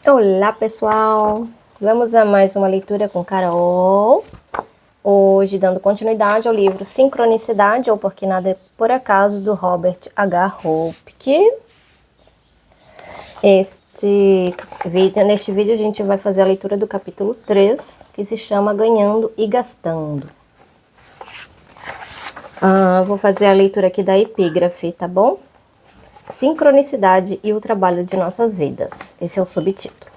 Olá, pessoal! Vamos a mais uma leitura com Carol. Hoje, dando continuidade ao livro Sincronicidade ou Porque Nada é Por Acaso, do Robert H. Hopke. Neste vídeo, a gente vai fazer a leitura do capítulo 3, que se chama Ganhando e Gastando. Vou fazer a leitura aqui da epígrafe, tá bom? Sincronicidade e o trabalho de nossas vidas. Esse é o subtítulo.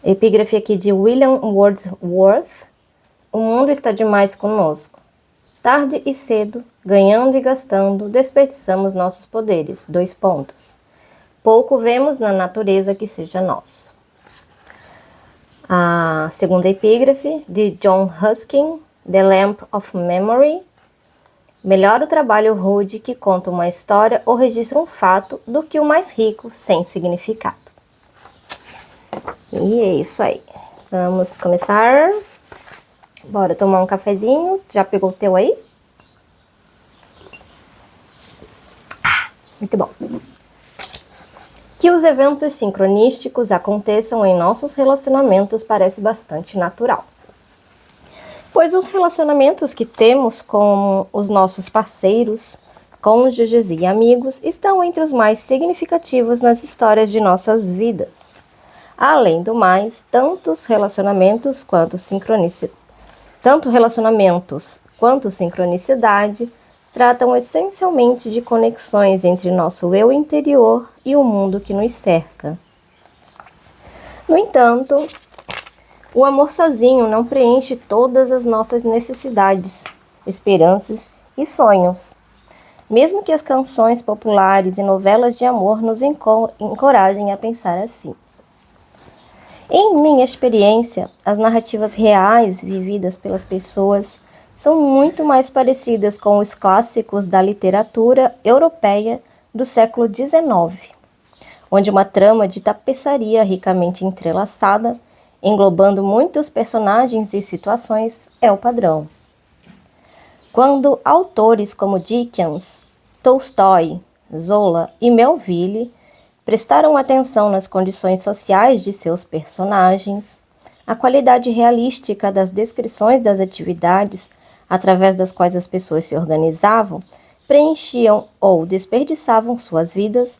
Epígrafe aqui de William Wordsworth. O mundo está demais conosco. Tarde e cedo, ganhando e gastando, desperdiçamos nossos poderes. Pouco vemos na natureza que seja nosso. A segunda epígrafe de John Ruskin, The Lamp of Memory. Melhor o trabalho rude que conta uma história ou registra um fato do que o mais rico sem significado. E é isso aí. Vamos começar. Bora tomar um cafezinho. Já pegou o teu aí? Muito bom. Que os eventos sincronísticos aconteçam em nossos relacionamentos parece bastante natural. Pois os relacionamentos que temos com os nossos parceiros, cônjuges e amigos estão entre os mais significativos nas histórias de nossas vidas. Além do mais, tanto relacionamentos quanto sincronicidade tratam essencialmente de conexões entre nosso eu interior e o mundo que nos cerca. No entanto, o amor sozinho não preenche todas as nossas necessidades, esperanças e sonhos. Mesmo que as canções populares e novelas de amor nos encorajem a pensar assim. Em minha experiência, as narrativas reais vividas pelas pessoas são muito mais parecidas com os clássicos da literatura europeia do século XIX, onde uma trama de tapeçaria ricamente entrelaçada, englobando muitos personagens e situações, é o padrão. Quando autores como Dickens, Tolstói, Zola e Melville prestaram atenção nas condições sociais de seus personagens, a qualidade realística das descrições das atividades através das quais as pessoas se organizavam, preenchiam ou desperdiçavam suas vidas,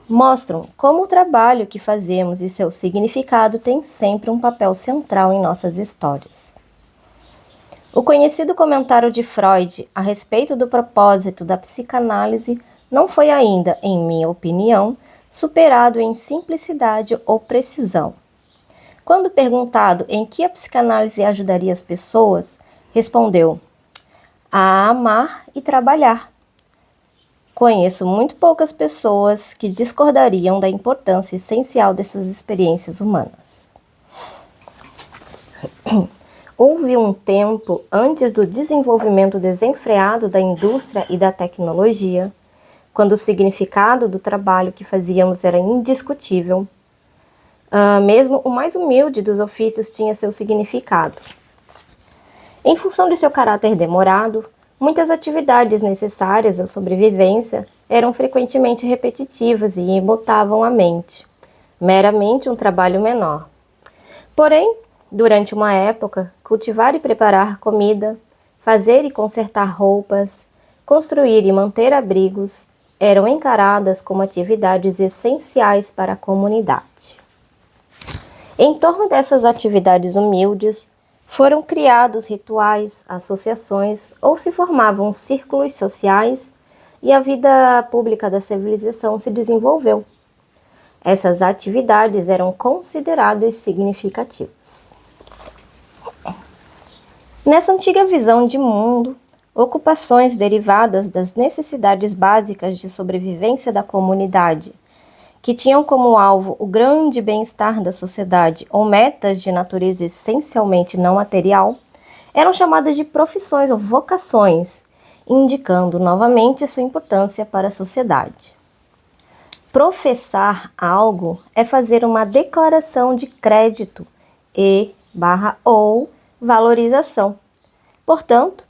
mostram como o trabalho que fazemos e seu significado tem sempre um papel central em nossas histórias. O conhecido comentário de Freud a respeito do propósito da psicanálise não foi ainda, em minha opinião, superado em simplicidade ou precisão. Quando perguntado em que a psicanálise ajudaria as pessoas, respondeu: a amar e trabalhar. Conheço muito poucas pessoas que discordariam da importância essencial dessas experiências humanas. Houve um tempo antes do desenvolvimento desenfreado da indústria e da tecnologia, quando o significado do trabalho que fazíamos era indiscutível. Mesmo o mais humilde dos ofícios tinha seu significado. Em função de seu caráter demorado, muitas atividades necessárias à sobrevivência eram frequentemente repetitivas e embotavam a mente, meramente um trabalho menor. Porém, durante uma época, cultivar e preparar comida, fazer e consertar roupas, construir e manter abrigos eram encaradas como atividades essenciais para a comunidade. Em torno dessas atividades humildes, foram criados rituais, associações ou se formavam círculos sociais e a vida pública da civilização se desenvolveu. Essas atividades eram consideradas significativas. Nessa antiga visão de mundo, ocupações derivadas das necessidades básicas de sobrevivência da comunidade, que tinham como alvo o grande bem-estar da sociedade ou metas de natureza essencialmente não material, eram chamadas de profissões ou vocações, indicando novamente sua importância para a sociedade. Professar algo é fazer uma declaração de crédito ou valorização. Portanto,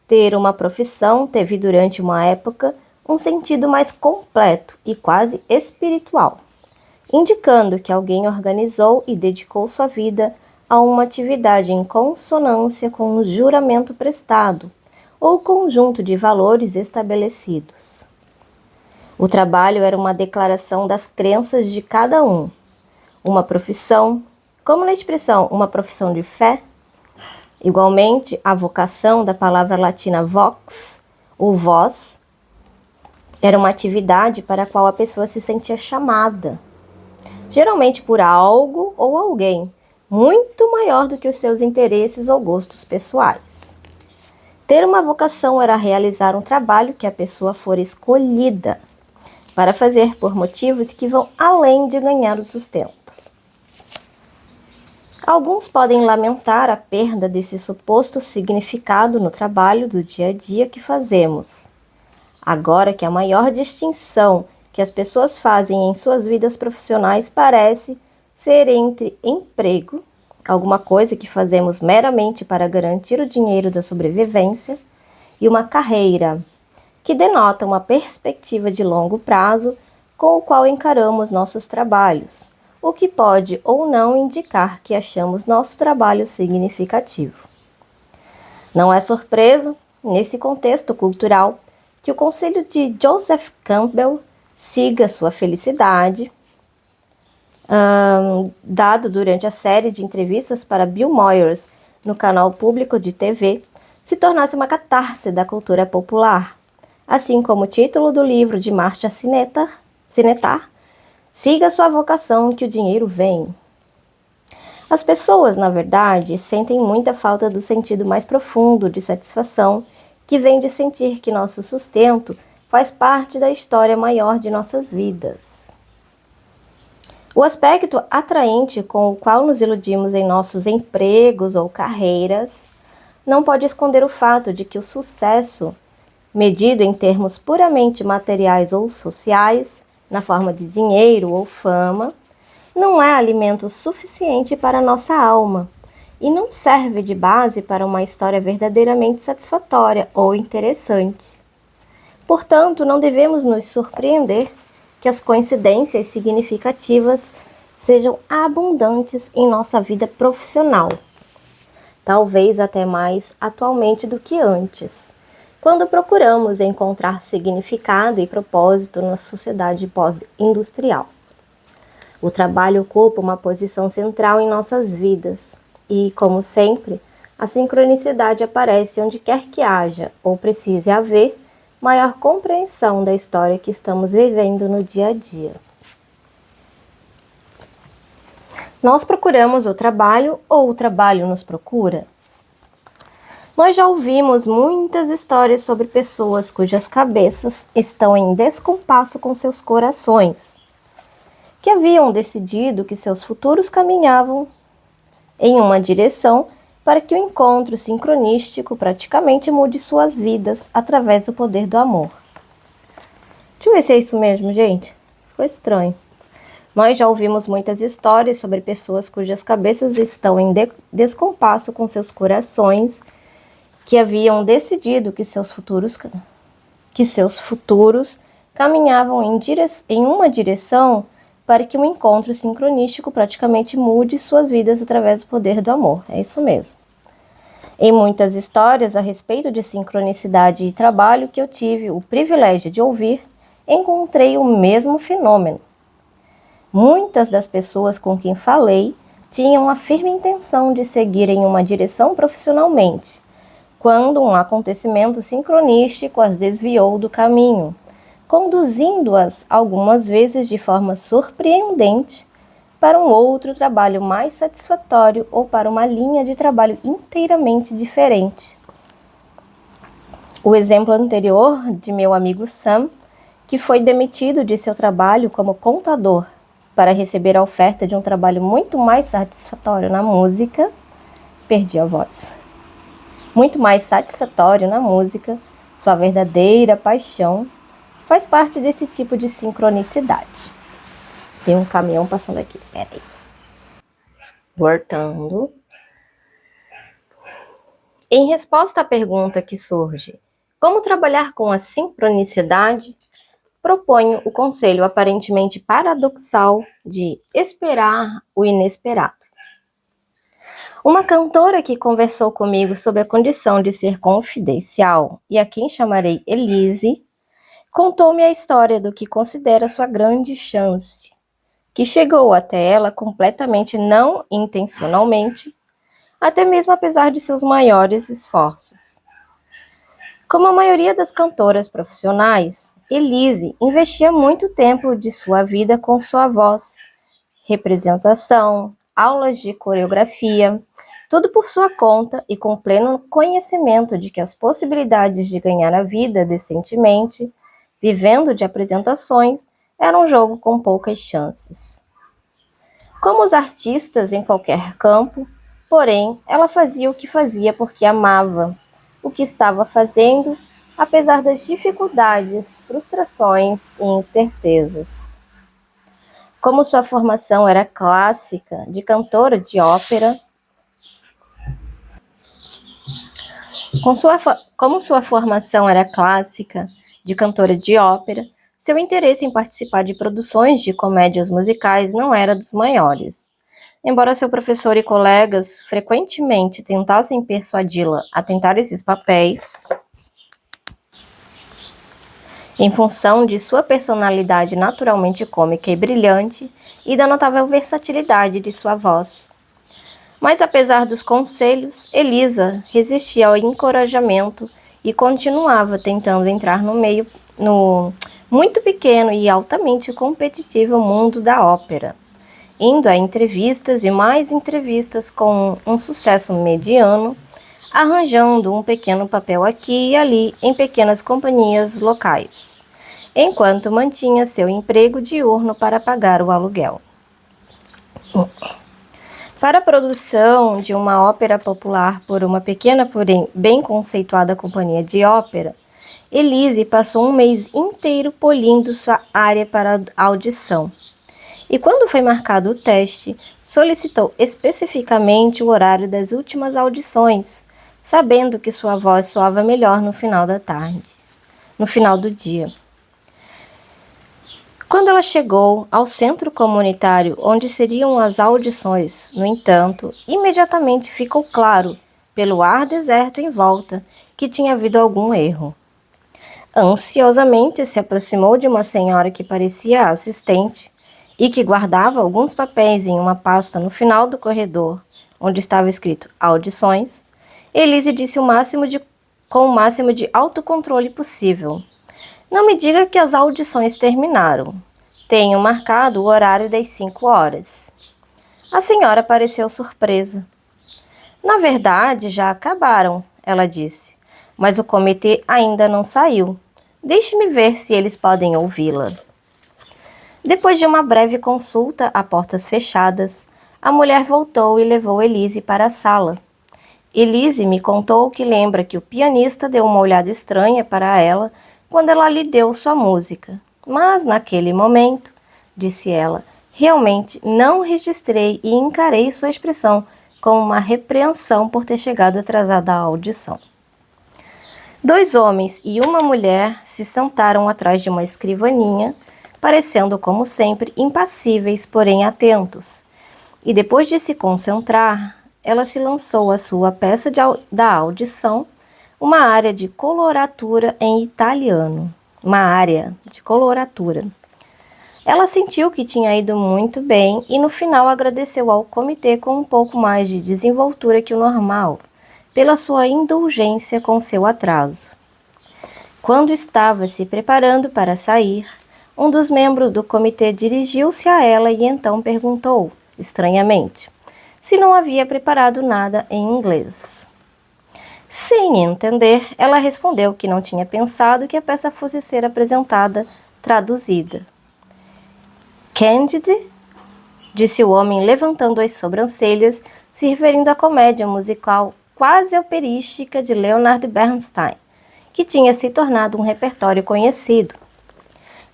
ter uma profissão teve durante uma época um sentido mais completo e quase espiritual. indicando que alguém organizou e dedicou sua vida a uma atividade em consonância com o juramento prestado ou conjunto de valores estabelecidos. O trabalho era uma declaração das crenças de cada um, uma profissão, como na expressão uma profissão de fé. Igualmente, a vocação da palavra latina vox, ou voz, era uma atividade para a qual a pessoa se sentia chamada, geralmente por algo ou alguém, muito maior do que os seus interesses ou gostos pessoais. Ter uma vocação era realizar um trabalho que a pessoa for escolhida para fazer por motivos que vão além de ganhar o sustento. Alguns podem lamentar a perda desse suposto significado no trabalho do dia a dia que fazemos, agora que a maior distinção que as pessoas fazem em suas vidas profissionais parece ser entre emprego, alguma coisa que fazemos meramente para garantir o dinheiro da sobrevivência, e uma carreira, que denota uma perspectiva de longo prazo com o qual encaramos nossos trabalhos, o que pode ou não indicar que achamos nosso trabalho significativo. Não é surpresa, nesse contexto cultural, que o conselho de Joseph Campbell siga sua felicidade, dado durante a série de entrevistas para Bill Moyers no canal público de TV, se tornasse uma catarse da cultura popular, assim como o título do livro de Marcia Sinetar, Siga sua vocação que o dinheiro vem. As pessoas, na verdade, sentem muita falta do sentido mais profundo de satisfação, que vem de sentir que nosso sustento faz parte da história maior de nossas vidas. O aspecto atraente com o qual nos iludimos em nossos empregos ou carreiras não pode esconder o fato de que o sucesso, medido em termos puramente materiais ou sociais, na forma de dinheiro ou fama, não é alimento suficiente para nossa alma e não serve de base para uma história verdadeiramente satisfatória ou interessante. Portanto, não devemos nos surpreender que as coincidências significativas sejam abundantes em nossa vida profissional, talvez até mais atualmente do que antes, quando procuramos encontrar significado e propósito na sociedade pós-industrial. O trabalho ocupa uma posição central em nossas vidas e, como sempre, a sincronicidade aparece onde quer que haja ou precise haver maior compreensão da história que estamos vivendo no dia a dia. Nós procuramos o trabalho ou o trabalho nos procura? Nós já ouvimos muitas histórias sobre pessoas cujas cabeças estão em descompasso com seus corações, que haviam decidido que seus futuros caminhavam em uma direção para que o encontro sincronístico praticamente mude suas vidas através do poder do amor. Deixa eu ver se é isso mesmo, gente. Ficou estranho. Nós já ouvimos muitas histórias sobre pessoas cujas cabeças estão em descompasso com seus corações, que haviam decidido que seus futuros caminhavam em uma direção para que um encontro sincronístico praticamente mude suas vidas através do poder do amor. É isso mesmo. Em muitas histórias a respeito de sincronicidade e trabalho que eu tive o privilégio de ouvir, encontrei o mesmo fenômeno. Muitas das pessoas com quem falei tinham a firme intenção de seguir em uma direção profissionalmente, quando um acontecimento sincronístico as desviou do caminho, conduzindo-as algumas vezes de forma surpreendente para um outro trabalho mais satisfatório ou para uma linha de trabalho inteiramente diferente. O exemplo anterior de meu amigo Sam, que foi demitido de seu trabalho como contador para receber a oferta de um trabalho muito mais satisfatório na música, perdi a voz. Muito mais satisfatório na música, sua verdadeira paixão, faz parte desse tipo de sincronicidade. Tem um caminhão passando aqui, peraí. Voltando. Em resposta à pergunta que surge, como trabalhar com a sincronicidade? proponho o conselho aparentemente paradoxal de esperar o inesperado. Uma cantora que conversou comigo sob a condição de ser confidencial, e a quem chamarei Elise, contou-me a história do que considera sua grande chance, que chegou até ela completamente não intencionalmente, até mesmo apesar de seus maiores esforços. Como a maioria das cantoras profissionais, Elise investia muito tempo de sua vida com sua voz, representação, aulas de coreografia, tudo por sua conta e com pleno conhecimento de que as possibilidades de ganhar a vida decentemente, vivendo de apresentações, era um jogo com poucas chances. Como os artistas em qualquer campo, porém, ela fazia o que fazia porque amava o que estava fazendo, apesar das dificuldades, frustrações e incertezas. Como sua formação era clássica, de cantora de ópera, como sua formação era clássica, de cantora de ópera, seu interesse em participar de produções de comédias musicais não era dos maiores. Embora seu professor e colegas frequentemente tentassem persuadi-la a tentar esses papéis, em função de sua personalidade naturalmente cômica e brilhante e da notável versatilidade de sua voz. Mas apesar dos conselhos, Elisa resistia ao encorajamento e continuava tentando entrar no muito pequeno e altamente competitivo mundo da ópera, indo a entrevistas e mais entrevistas com um sucesso mediano, arranjando um pequeno papel aqui e ali em pequenas companhias locais, enquanto mantinha seu emprego diurno para pagar o aluguel. Para a produção de uma ópera popular por uma pequena, porém bem conceituada companhia de ópera, Elise passou um mês inteiro polindo sua área para a audição. E quando foi marcado o teste, solicitou especificamente o horário das últimas audições, sabendo que sua voz soava melhor no final do dia. Quando ela chegou ao centro comunitário onde seriam as audições, no entanto, imediatamente ficou claro, pelo ar deserto em volta, que tinha havido algum erro. Ansiosamente se aproximou de uma senhora que parecia assistente e que guardava alguns papéis em uma pasta no final do corredor, onde estava escrito audições. Elise disse com o máximo de autocontrole possível: "Não me diga que as audições terminaram. Tenho marcado o horário das 5 horas. A senhora pareceu surpresa. "Na verdade, já acabaram", ela disse, "mas o comitê ainda não saiu. Deixe-me ver se eles podem ouvi-la." Depois de uma breve consulta a portas fechadas, a mulher voltou e levou Elise para a sala. Elise me contou que lembra que o pianista deu uma olhada estranha para ela quando ela lhe deu sua música. Mas, naquele momento, disse ela, realmente não registrei e encarei sua expressão como uma repreensão por ter chegado atrasada à audição. 2 homens e uma mulher se sentaram atrás de uma escrivaninha, parecendo, como sempre, impassíveis, porém atentos. E depois de se concentrar, ela se lançou à sua peça da audição, uma área de coloratura em italiano. Uma área de coloratura. Ela sentiu que tinha ido muito bem e no final agradeceu ao comitê com um pouco mais de desenvoltura que o normal, pela sua indulgência com seu atraso. Quando estava se preparando para sair, um dos membros do comitê dirigiu-se a ela e então perguntou, estranhamente, se não havia preparado nada em inglês. Sem entender, ela respondeu que não tinha pensado que a peça fosse ser apresentada traduzida. "Candide?", disse o homem levantando as sobrancelhas, se referindo à comédia musical quase operística de Leonard Bernstein, que tinha se tornado um repertório conhecido.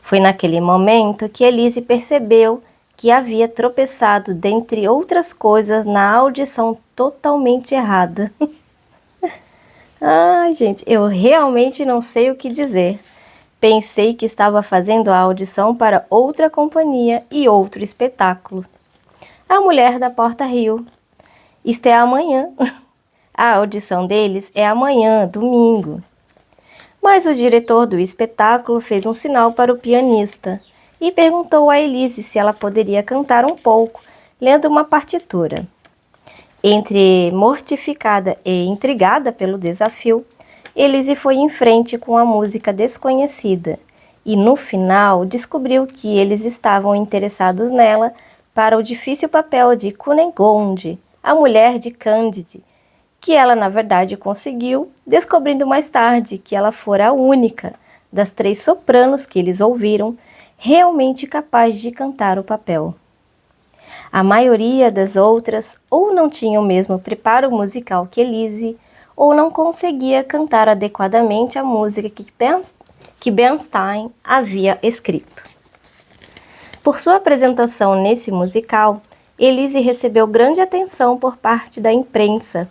Foi naquele momento que Elise percebeu que havia tropeçado, dentre outras coisas, na audição totalmente errada. Ai, gente, eu realmente não sei o que dizer. Pensei que estava fazendo a audição para outra companhia e outro espetáculo. A mulher da porta riu. Isto é amanhã. A audição deles é amanhã, domingo. Mas o diretor do espetáculo fez um sinal para o pianista e perguntou a Elise se ela poderia cantar um pouco, lendo uma partitura. Entre mortificada e intrigada pelo desafio, Elise foi em frente com a música desconhecida e, no final, descobriu que eles estavam interessados nela para o difícil papel de Cunegonde, a mulher de Cândide, que ela, na verdade, conseguiu, descobrindo mais tarde que ela fora a única das 3 sopranos que eles ouviram realmente capaz de cantar o papel. A maioria das outras ou não tinha o mesmo preparo musical que Elise, ou não conseguia cantar adequadamente a música que Bernstein havia escrito. Por sua apresentação nesse musical, Elise recebeu grande atenção por parte da imprensa,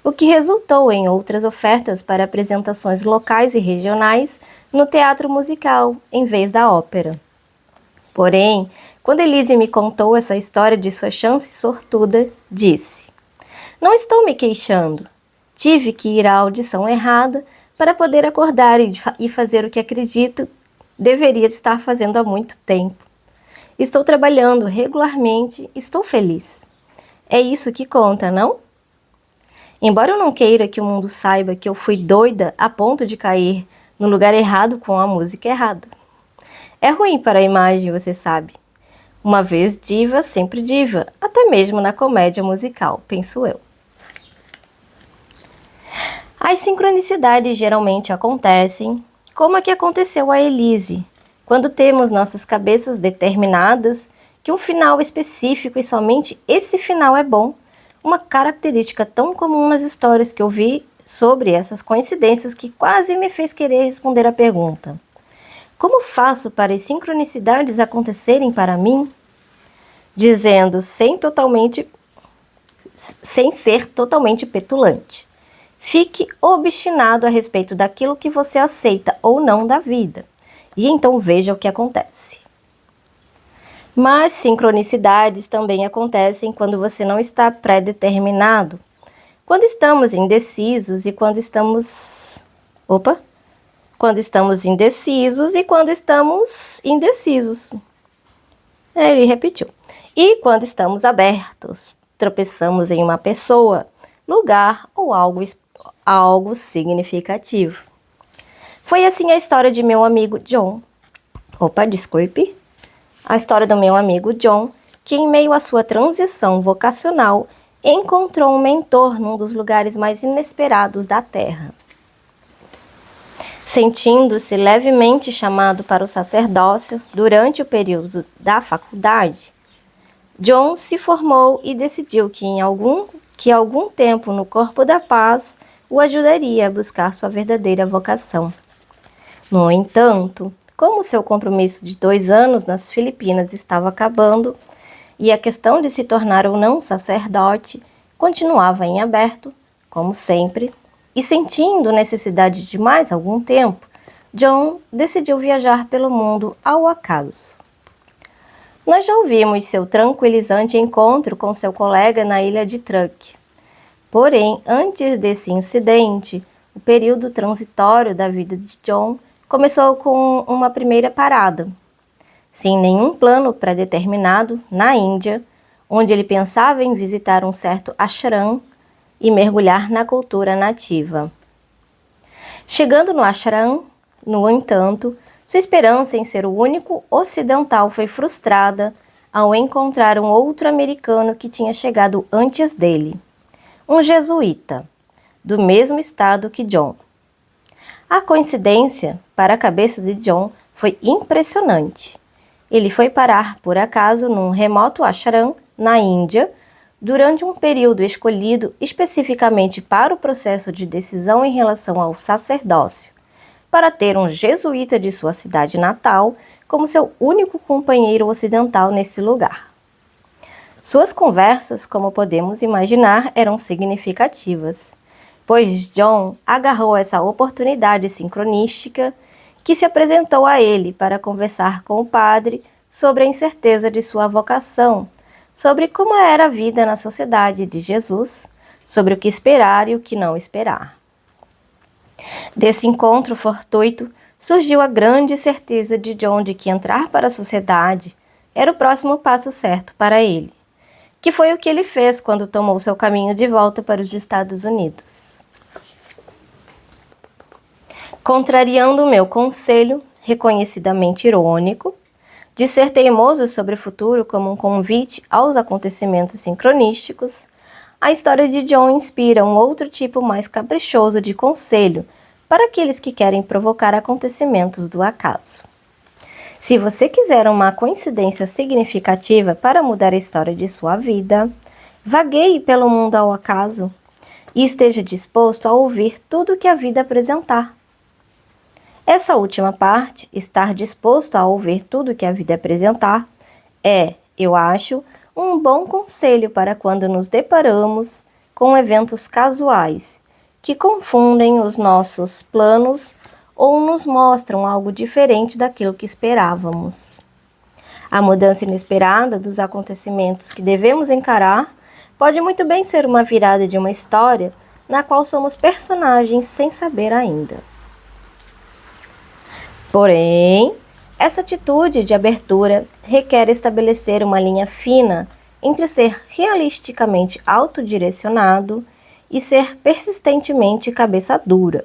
o que resultou em outras ofertas para apresentações locais e regionais no teatro musical, em vez da ópera. Porém, quando Elise me contou essa história de sua chance sortuda, disse: "Não estou me queixando. Tive que ir à audição errada para poder acordar e fazer o que acredito deveria estar fazendo há muito tempo. Estou trabalhando regularmente, estou feliz. É isso que conta, não? Embora eu não queira que o mundo saiba que eu fui doida a ponto de cair no lugar errado com a música errada. É ruim para a imagem, você sabe. Uma vez diva, sempre diva, até mesmo na comédia musical, penso eu." As sincronicidades geralmente acontecem, como a que aconteceu a Elise, quando temos nossas cabeças determinadas que um final específico e somente esse final é bom, uma característica tão comum nas histórias que eu vi sobre essas coincidências que quase me fez querer responder a pergunta: como faço para as sincronicidades acontecerem para mim? Dizendo sem ser totalmente petulante: fique obstinado a respeito daquilo que você aceita ou não da vida, e então veja o que acontece. Mas sincronicidades também acontecem quando você não está pré-determinado, quando estamos indecisos e quando estamos indecisos e quando estamos indecisos. Ele repetiu. E quando estamos abertos, tropeçamos em uma pessoa, lugar ou algo significativo. Foi assim a história de meu amigo John. A história do meu amigo John, que em meio à sua transição vocacional, encontrou um mentor num dos lugares mais inesperados da Terra. Sentindo-se levemente chamado para o sacerdócio durante o período da faculdade, John se formou e decidiu que algum tempo no corpo da paz o ajudaria a buscar sua verdadeira vocação. No entanto, como seu compromisso de 2 anos nas Filipinas estava acabando e a questão de se tornar ou não sacerdote continuava em aberto, como sempre, e sentindo necessidade de mais algum tempo, John decidiu viajar pelo mundo ao acaso. Nós já ouvimos seu tranquilizante encontro com seu colega na ilha de Truk. Porém, antes desse incidente, o período transitório da vida de John começou com uma primeira parada, sem nenhum plano pré-determinado, na Índia, onde ele pensava em visitar um certo ashram e mergulhar na cultura nativa. Chegando no ashram, no entanto, sua esperança em ser o único ocidental foi frustrada ao encontrar um outro americano que tinha chegado antes dele, um jesuíta, do mesmo estado que John. A coincidência, para a cabeça de John, foi impressionante. Ele foi parar, por acaso, num remoto ashram, na Índia, durante um período escolhido especificamente para o processo de decisão em relação ao sacerdócio, para ter um jesuíta de sua cidade natal como seu único companheiro ocidental nesse lugar. Suas conversas, como podemos imaginar, eram significativas, pois John agarrou essa oportunidade sincronística que se apresentou a ele para conversar com o padre sobre a incerteza de sua vocação, sobre como era a vida na sociedade de Jesus, sobre o que esperar e o que não esperar. Desse encontro fortuito surgiu a grande certeza de John de que entrar para a sociedade era o próximo passo certo para ele, que foi o que ele fez quando tomou seu caminho de volta para os Estados Unidos. Contrariando o meu conselho, reconhecidamente irônico, de ser teimoso sobre o futuro como um convite aos acontecimentos sincronísticos, a história de John inspira um outro tipo mais caprichoso de conselho para aqueles que querem provocar acontecimentos do acaso. Se você quiser uma coincidência significativa para mudar a história de sua vida, vagueie pelo mundo ao acaso e esteja disposto a ouvir tudo que a vida apresentar. Essa última parte, estar disposto a ouvir tudo que a vida apresentar, é, eu acho, um bom conselho para quando nos deparamos com eventos casuais que confundem os nossos planos ou nos mostram algo diferente daquilo que esperávamos. A mudança inesperada dos acontecimentos que devemos encarar pode muito bem ser uma virada de uma história na qual somos personagens sem saber ainda. Porém, essa atitude de abertura requer estabelecer uma linha fina entre ser realisticamente autodirecionado e ser persistentemente cabeça dura.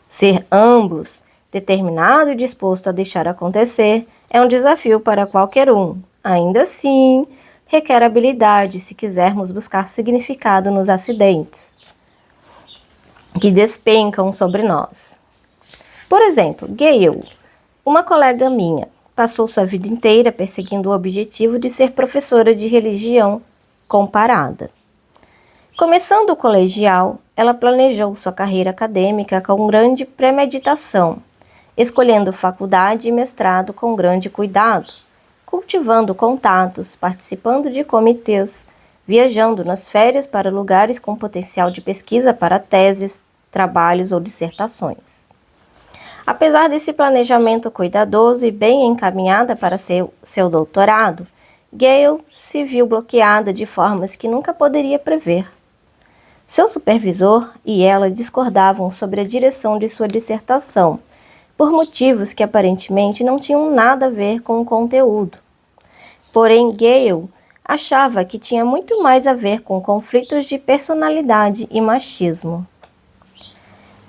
Ser ambos, determinado e disposto a deixar acontecer, é um desafio para qualquer um. Ainda assim, requer habilidade se quisermos buscar significado nos acidentes que despencam sobre nós. Por exemplo, Gayle, uma colega minha, passou sua vida inteira perseguindo o objetivo de ser professora de religião comparada. Começando o colegial, ela planejou sua carreira acadêmica com grande premeditação, escolhendo faculdade e mestrado com grande cuidado, cultivando contatos, participando de comitês, viajando nas férias para lugares com potencial de pesquisa para teses, trabalhos ou dissertações. Apesar desse planejamento cuidadoso e bem encaminhada para seu doutorado, Gayle se viu bloqueada de formas que nunca poderia prever. Seu supervisor e ela discordavam sobre a direção de sua dissertação, por motivos que aparentemente não tinham nada a ver com o conteúdo. Porém, Gayle achava que tinha muito mais a ver com conflitos de personalidade e machismo.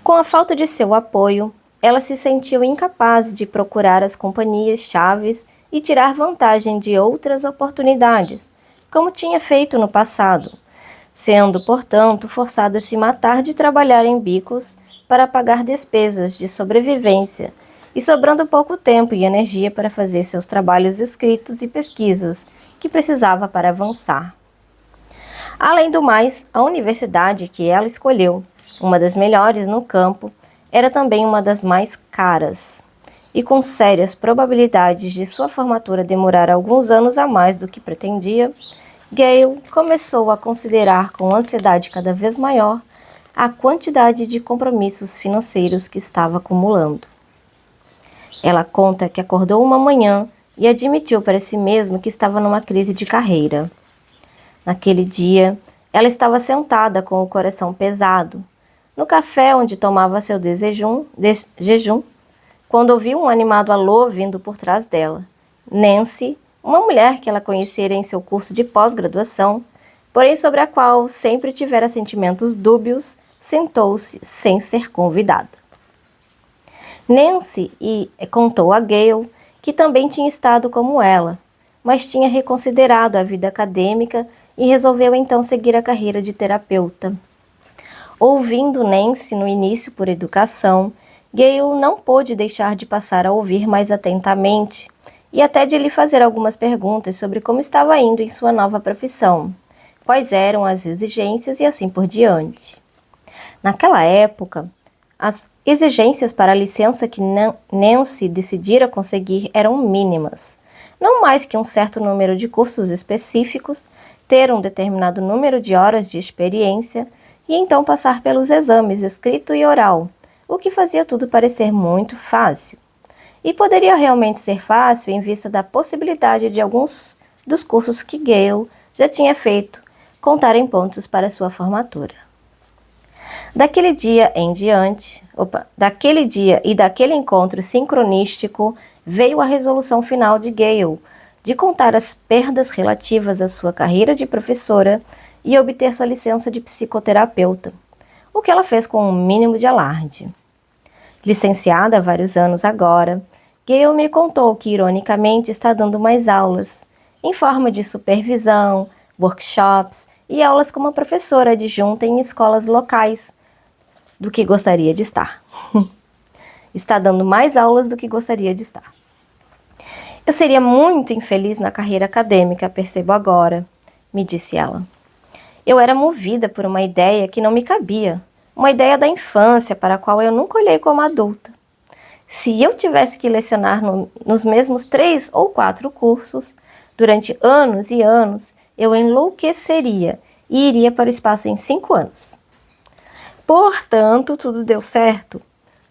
Com a falta de seu apoio, ela se sentiu incapaz de procurar as companhias chaves e tirar vantagem de outras oportunidades, como tinha feito no passado, sendo, portanto, forçada a se matar de trabalhar em bicos para pagar despesas de sobrevivência e sobrando pouco tempo e energia para fazer seus trabalhos escritos e pesquisas que precisava para avançar. Além do mais, a universidade que ela escolheu, uma das melhores no campo, era também uma das mais caras, e com sérias probabilidades de sua formatura demorar alguns anos a mais do que pretendia, Gayle começou a considerar com ansiedade cada vez maior a quantidade de compromissos financeiros que estava acumulando. Ela conta que acordou uma manhã e admitiu para si mesma que estava numa crise de carreira. Naquele dia, ela estava sentada com o coração pesado, no café onde tomava seu jejum, quando ouviu um animado alô vindo por trás dela. Nancy, uma mulher que ela conhecera em seu curso de pós-graduação, porém sobre a qual sempre tivera sentimentos dúbios, sentou-se sem ser convidada. Nancy contou a Gayle que também tinha estado como ela, mas tinha reconsiderado a vida acadêmica e resolveu então seguir a carreira de terapeuta. Ouvindo Nancy no início por educação, Gayle não pôde deixar de passar a ouvir mais atentamente e até de lhe fazer algumas perguntas sobre como estava indo em sua nova profissão, quais eram as exigências e assim por diante. Naquela época, as exigências para a licença que Nancy decidira conseguir eram mínimas, não mais que um certo número de cursos específicos, ter um determinado número de horas de experiência e então passar pelos exames escrito e oral, o que fazia tudo parecer muito fácil. E poderia realmente ser fácil em vista da possibilidade de alguns dos cursos que Gale já tinha feito contarem pontos para sua formatura. Daquele dia e daquele encontro sincronístico veio a resolução final de Gale de contar as perdas relativas à sua carreira de professora e obter sua licença de psicoterapeuta, o que ela fez com um mínimo de alarde. Licenciada há vários anos agora, Gale me contou que ironicamente está dando mais aulas, em forma de supervisão, workshops e aulas como professora adjunta em escolas locais do que gostaria de estar. Está dando mais aulas do que gostaria de estar. Eu seria muito infeliz na carreira acadêmica, percebo agora, me disse ela. Eu era movida por uma ideia que não me cabia, uma ideia da infância para a qual eu nunca olhei como adulta. Se eu tivesse que lecionar nos mesmos 3 ou 4 cursos, durante anos e anos, eu enlouqueceria e iria para o espaço em 5 anos. Portanto, tudo deu certo,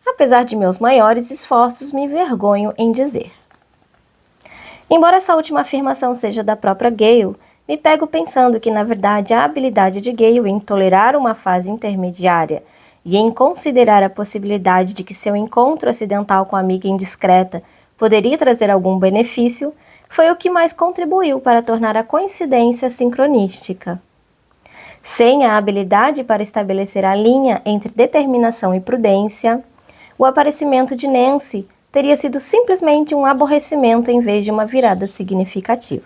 apesar de meus maiores esforços, me envergonho em dizer. Embora essa última afirmação seja da própria Gale, me pego pensando que, na verdade, a habilidade de Gale em tolerar uma fase intermediária e em considerar a possibilidade de que seu encontro acidental com a amiga indiscreta poderia trazer algum benefício, foi o que mais contribuiu para tornar a coincidência sincronística. Sem a habilidade para estabelecer a linha entre determinação e prudência, o aparecimento de Nancy teria sido simplesmente um aborrecimento em vez de uma virada significativa.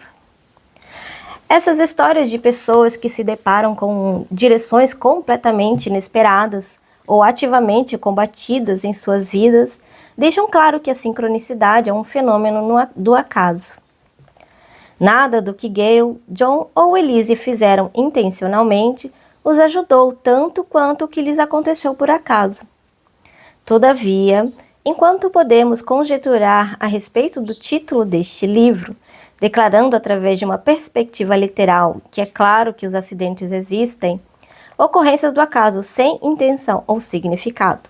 Essas histórias de pessoas que se deparam com direções completamente inesperadas ou ativamente combatidas em suas vidas deixam claro que a sincronicidade é um fenômeno do acaso. Nada do que Gale, John ou Elise fizeram intencionalmente os ajudou tanto quanto o que lhes aconteceu por acaso. Todavia, enquanto podemos conjecturar a respeito do título deste livro, declarando através de uma perspectiva literal que é claro que os acidentes existem, ocorrências do acaso sem intenção ou significado.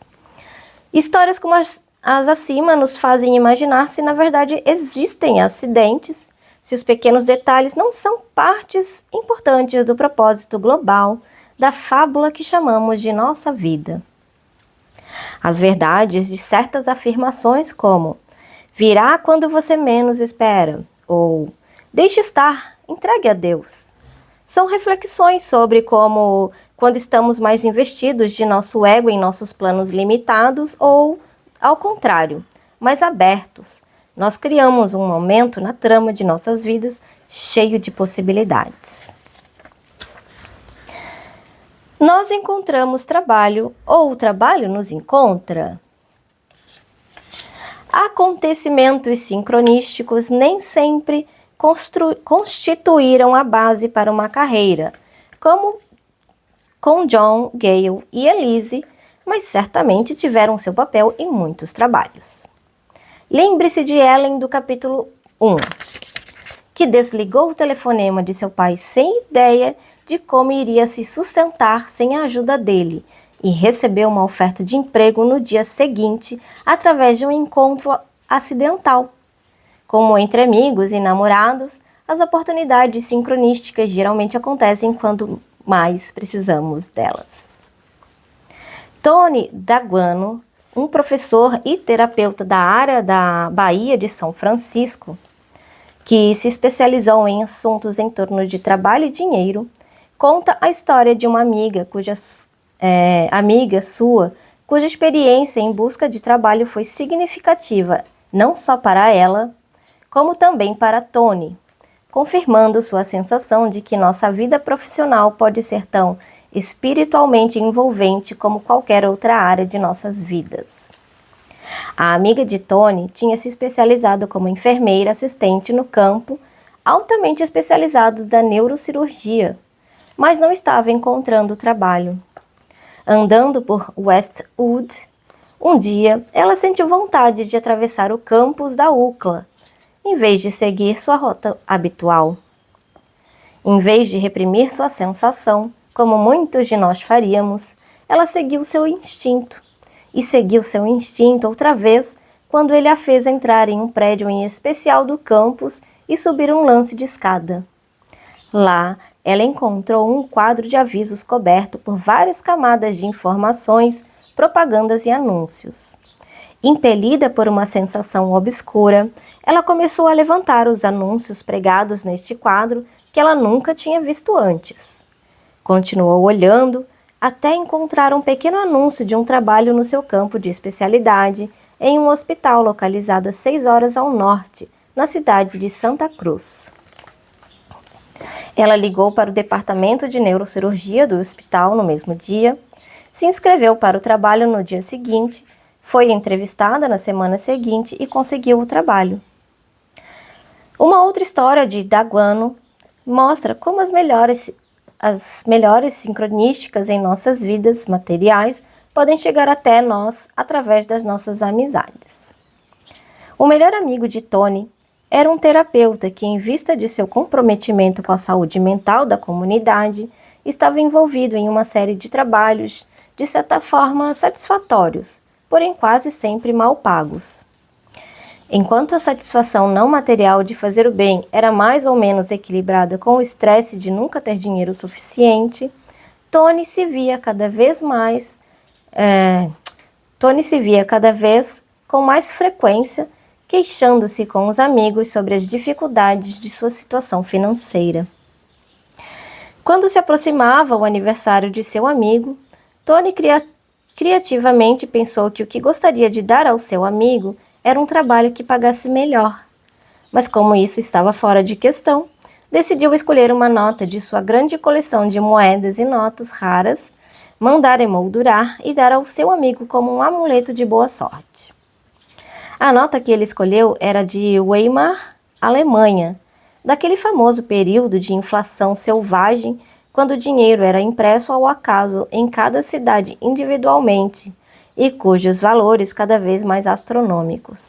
Histórias como as acima nos fazem imaginar se na verdade existem acidentes, se os pequenos detalhes não são partes importantes do propósito global da fábula que chamamos de nossa vida. As verdades de certas afirmações como virá quando você menos espera ou deixe estar, entregue a Deus, são reflexões sobre como, quando estamos mais investidos de nosso ego em nossos planos limitados ou, ao contrário, mais abertos, nós criamos um momento na trama de nossas vidas cheio de possibilidades. Nós encontramos trabalho ou o trabalho nos encontra? Acontecimentos sincronísticos nem sempre constituíram a base para uma carreira, como com John, Gale e Elise, mas certamente tiveram seu papel em muitos trabalhos. Lembre-se de Ellen do capítulo 1, que desligou o telefonema de seu pai sem ideia de como iria se sustentar sem a ajuda dele e recebeu uma oferta de emprego no dia seguinte através de um encontro acidental. Como entre amigos e namorados, as oportunidades sincronísticas geralmente acontecem quando mais precisamos delas. Tony Daguano, um professor e terapeuta da área da Bahia de São Francisco, que se especializou em assuntos em torno de trabalho e dinheiro, conta a história de uma amiga cuja experiência em busca de trabalho foi significativa não só para ela, como também para Tony, confirmando sua sensação de que nossa vida profissional pode ser tão espiritualmente envolvente como qualquer outra área de nossas vidas. A amiga de Tony tinha se especializado como enfermeira assistente no campo altamente especializado da neurocirurgia, mas não estava encontrando trabalho. Andando por Westwood, um dia ela sentiu vontade de atravessar o campus da UCLA, em vez de seguir sua rota habitual. Em vez de reprimir sua sensação, como muitos de nós faríamos, ela seguiu seu instinto e seguiu seu instinto outra vez quando ele a fez entrar em um prédio em especial do campus e subir um lance de escada. Lá, ela encontrou um quadro de avisos coberto por várias camadas de informações, propagandas e anúncios. Impelida por uma sensação obscura, ela começou a levantar os anúncios pregados neste quadro que ela nunca tinha visto antes. Continuou olhando até encontrar um pequeno anúncio de um trabalho no seu campo de especialidade em um hospital localizado a 6 horas ao norte, na cidade de Santa Cruz. Ela ligou para o departamento de neurocirurgia do hospital no mesmo dia, se inscreveu para o trabalho no dia seguinte, foi entrevistada na semana seguinte e conseguiu o trabalho. Uma outra história de Daguano mostra como as melhores sincronísticas em nossas vidas materiais podem chegar até nós através das nossas amizades. O melhor amigo de Tony era um terapeuta que, em vista de seu comprometimento com a saúde mental da comunidade, estava envolvido em uma série de trabalhos, de certa forma satisfatórios, porém quase sempre mal pagos. Enquanto a satisfação não material de fazer o bem era mais ou menos equilibrada com o estresse de nunca ter dinheiro suficiente, Tony se via cada vez com mais frequência queixando-se com os amigos sobre as dificuldades de sua situação financeira. Quando se aproximava o aniversário de seu amigo, Tony criativamente pensou que o que gostaria de dar ao seu amigo era um trabalho que pagasse melhor. Mas como isso estava fora de questão, decidiu escolher uma nota de sua grande coleção de moedas e notas raras, mandar emoldurar e dar ao seu amigo como um amuleto de boa sorte. A nota que ele escolheu era de Weimar, Alemanha, daquele famoso período de inflação selvagem, quando o dinheiro era impresso ao acaso em cada cidade individualmente e cujos valores cada vez mais astronômicos.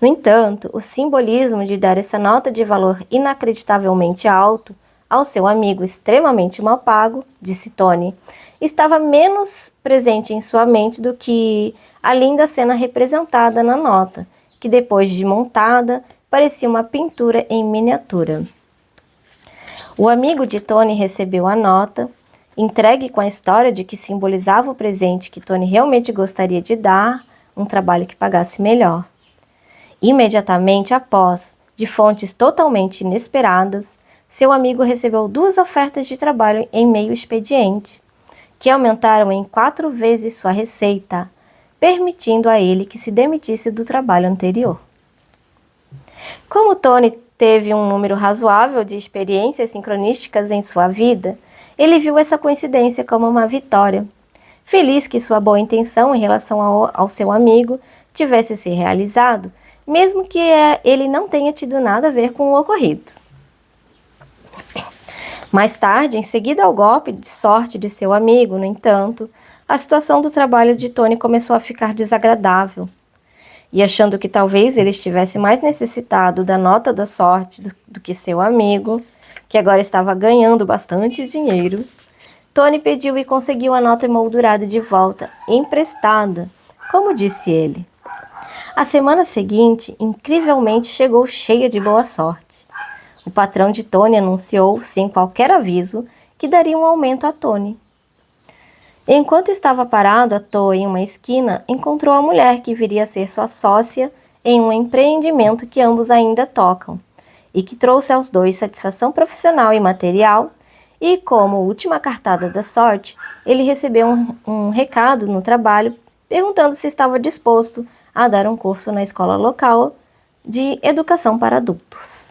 No entanto, o simbolismo de dar essa nota de valor inacreditavelmente alto ao seu amigo extremamente mal pago, disse Tony, estava menos presente em sua mente do que a linda cena representada na nota, que depois de montada, parecia uma pintura em miniatura. O amigo de Tony recebeu a nota, entregue com a história de que simbolizava o presente que Tony realmente gostaria de dar, um trabalho que pagasse melhor. Imediatamente após, de fontes totalmente inesperadas, seu amigo recebeu 2 ofertas de trabalho em meio expediente, que aumentaram em 4 vezes sua receita, permitindo a ele que se demitisse do trabalho anterior. Como Tony teve um número razoável de experiências sincronísticas em sua vida, ele viu essa coincidência como uma vitória. Feliz que sua boa intenção em relação ao seu amigo tivesse se realizado, mesmo que ele não tenha tido nada a ver com o ocorrido. Mais tarde, em seguida ao golpe de sorte de seu amigo, no entanto, a situação do trabalho de Tony começou a ficar desagradável. E achando que talvez ele estivesse mais necessitado da nota da sorte do que seu amigo, que agora estava ganhando bastante dinheiro, Tony pediu e conseguiu a nota emoldurada de volta, emprestada, como disse ele. A semana seguinte, incrivelmente, chegou cheia de boa sorte. O patrão de Tony anunciou, sem qualquer aviso, que daria um aumento a Tony. Enquanto estava parado à toa em uma esquina, encontrou a mulher que viria a ser sua sócia em um empreendimento que ambos ainda tocam, e que trouxe aos dois satisfação profissional e material, e como última cartada da sorte, ele recebeu um recado no trabalho perguntando se estava disposto a dar um curso na escola local de educação para adultos.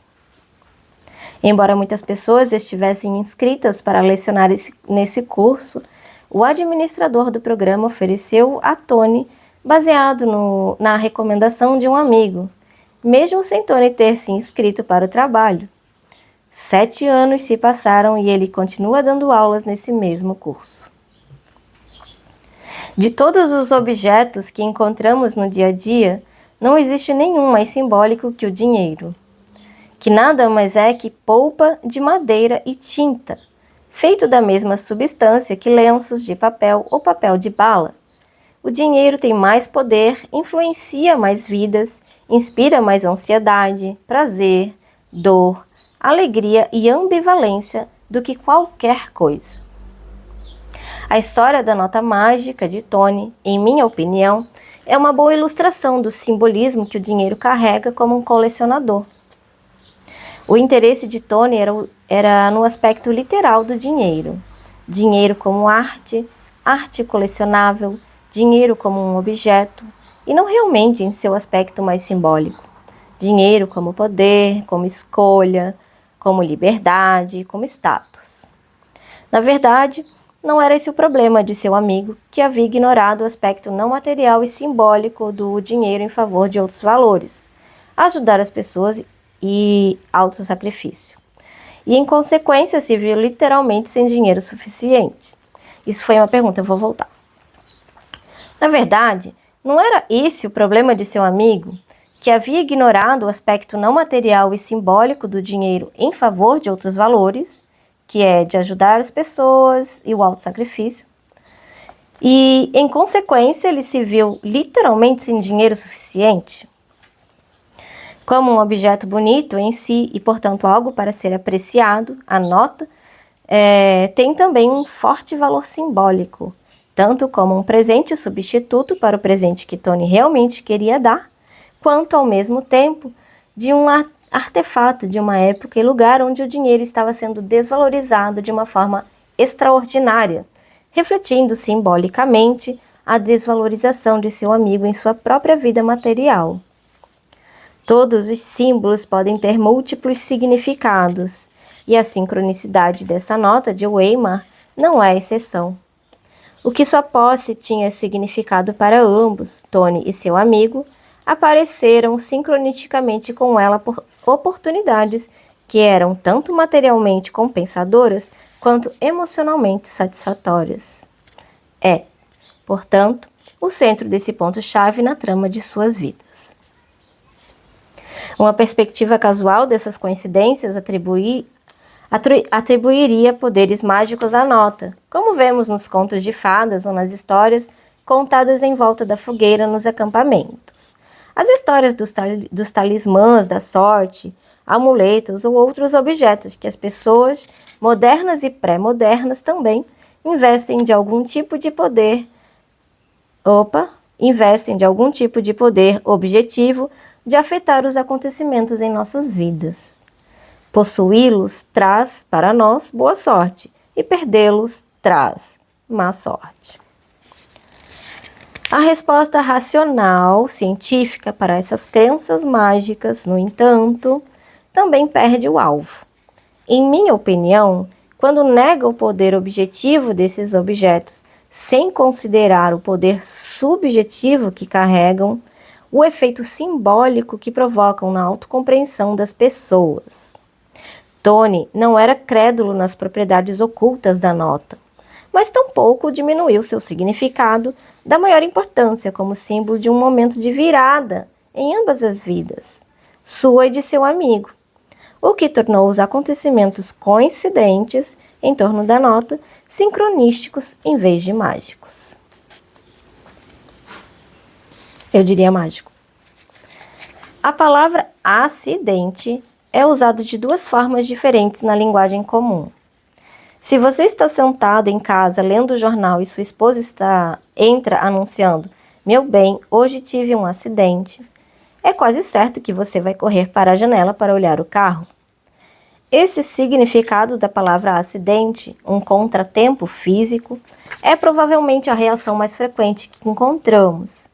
Embora muitas pessoas estivessem inscritas para lecionar nesse curso, o administrador do programa ofereceu a Tony, baseado na recomendação de um amigo, mesmo sem Tony ter se inscrito para o trabalho. 7 anos se passaram e ele continua dando aulas nesse mesmo curso. De todos os objetos que encontramos no dia a dia, não existe nenhum mais simbólico que o dinheiro, que nada mais é que polpa de madeira e tinta, feito da mesma substância que lenços de papel ou papel de bala. O dinheiro tem mais poder, influencia mais vidas, inspira mais ansiedade, prazer, dor, alegria e ambivalência do que qualquer coisa. A história da nota mágica de Tony, em minha opinião, é uma boa ilustração do simbolismo que o dinheiro carrega como um colecionador. O interesse de Tony era no aspecto literal do dinheiro. Dinheiro como arte, arte colecionável, dinheiro como um objeto, e não realmente em seu aspecto mais simbólico. Dinheiro como poder, como escolha, como liberdade, como status. Na verdade, não era esse o problema de seu amigo, que havia ignorado o aspecto não material e simbólico do dinheiro em favor de outros valores, ajudar as pessoas e autossacrifício. E em consequência se viu literalmente sem dinheiro suficiente. Isso foi uma pergunta, eu vou voltar. Na verdade, não era esse o problema de seu amigo, que havia ignorado o aspecto não material e simbólico do dinheiro em favor de outros valores, que é de ajudar as pessoas e o autossacrifício. E, em consequência, ele se viu literalmente sem dinheiro suficiente. Como um objeto bonito em si e, portanto, algo para ser apreciado, a nota tem também um forte valor simbólico, tanto como um presente substituto para o presente que Tony realmente queria dar, quanto, ao mesmo tempo, de um artefato de uma época e lugar onde o dinheiro estava sendo desvalorizado de uma forma extraordinária, refletindo simbolicamente a desvalorização de seu amigo em sua própria vida material. Todos os símbolos podem ter múltiplos significados, e a sincronicidade dessa nota de Weimar não é exceção. O que sua posse tinha significado para ambos, Tony e seu amigo, apareceram sincronisticamente com ela por oportunidades que eram tanto materialmente compensadoras quanto emocionalmente satisfatórias. Portanto, o centro desse ponto-chave na trama de suas vidas. Uma perspectiva casual dessas coincidências atribuiria poderes mágicos à nota, como vemos nos contos de fadas ou nas histórias contadas em volta da fogueira nos acampamentos. As histórias dos talismãs da sorte, amuletos ou outros objetos que as pessoas, modernas e pré-modernas também, investem de algum tipo de poder objetivo de afetar os acontecimentos em nossas vidas. Possuí-los traz para nós boa sorte e perdê-los traz má sorte. A resposta racional, científica para essas crenças mágicas, no entanto, também perde o alvo. Em minha opinião, quando nega o poder objetivo desses objetos sem considerar o poder subjetivo que carregam, o efeito simbólico que provocam na autocompreensão das pessoas. Tony não era crédulo nas propriedades ocultas da nota, mas tampouco diminuiu seu significado da maior importância como símbolo de um momento de virada em ambas as vidas, sua e de seu amigo, o que tornou os acontecimentos coincidentes em torno da nota sincronísticos em vez de mágicos. Eu diria mágico. A palavra acidente é usada de duas formas diferentes na linguagem comum. Se você está sentado em casa lendo o jornal e sua esposa entra anunciando: "Meu bem, hoje tive um acidente", é quase certo que você vai correr para a janela para olhar o carro. Esse significado da palavra acidente, um contratempo físico, é provavelmente a reação mais frequente que encontramos.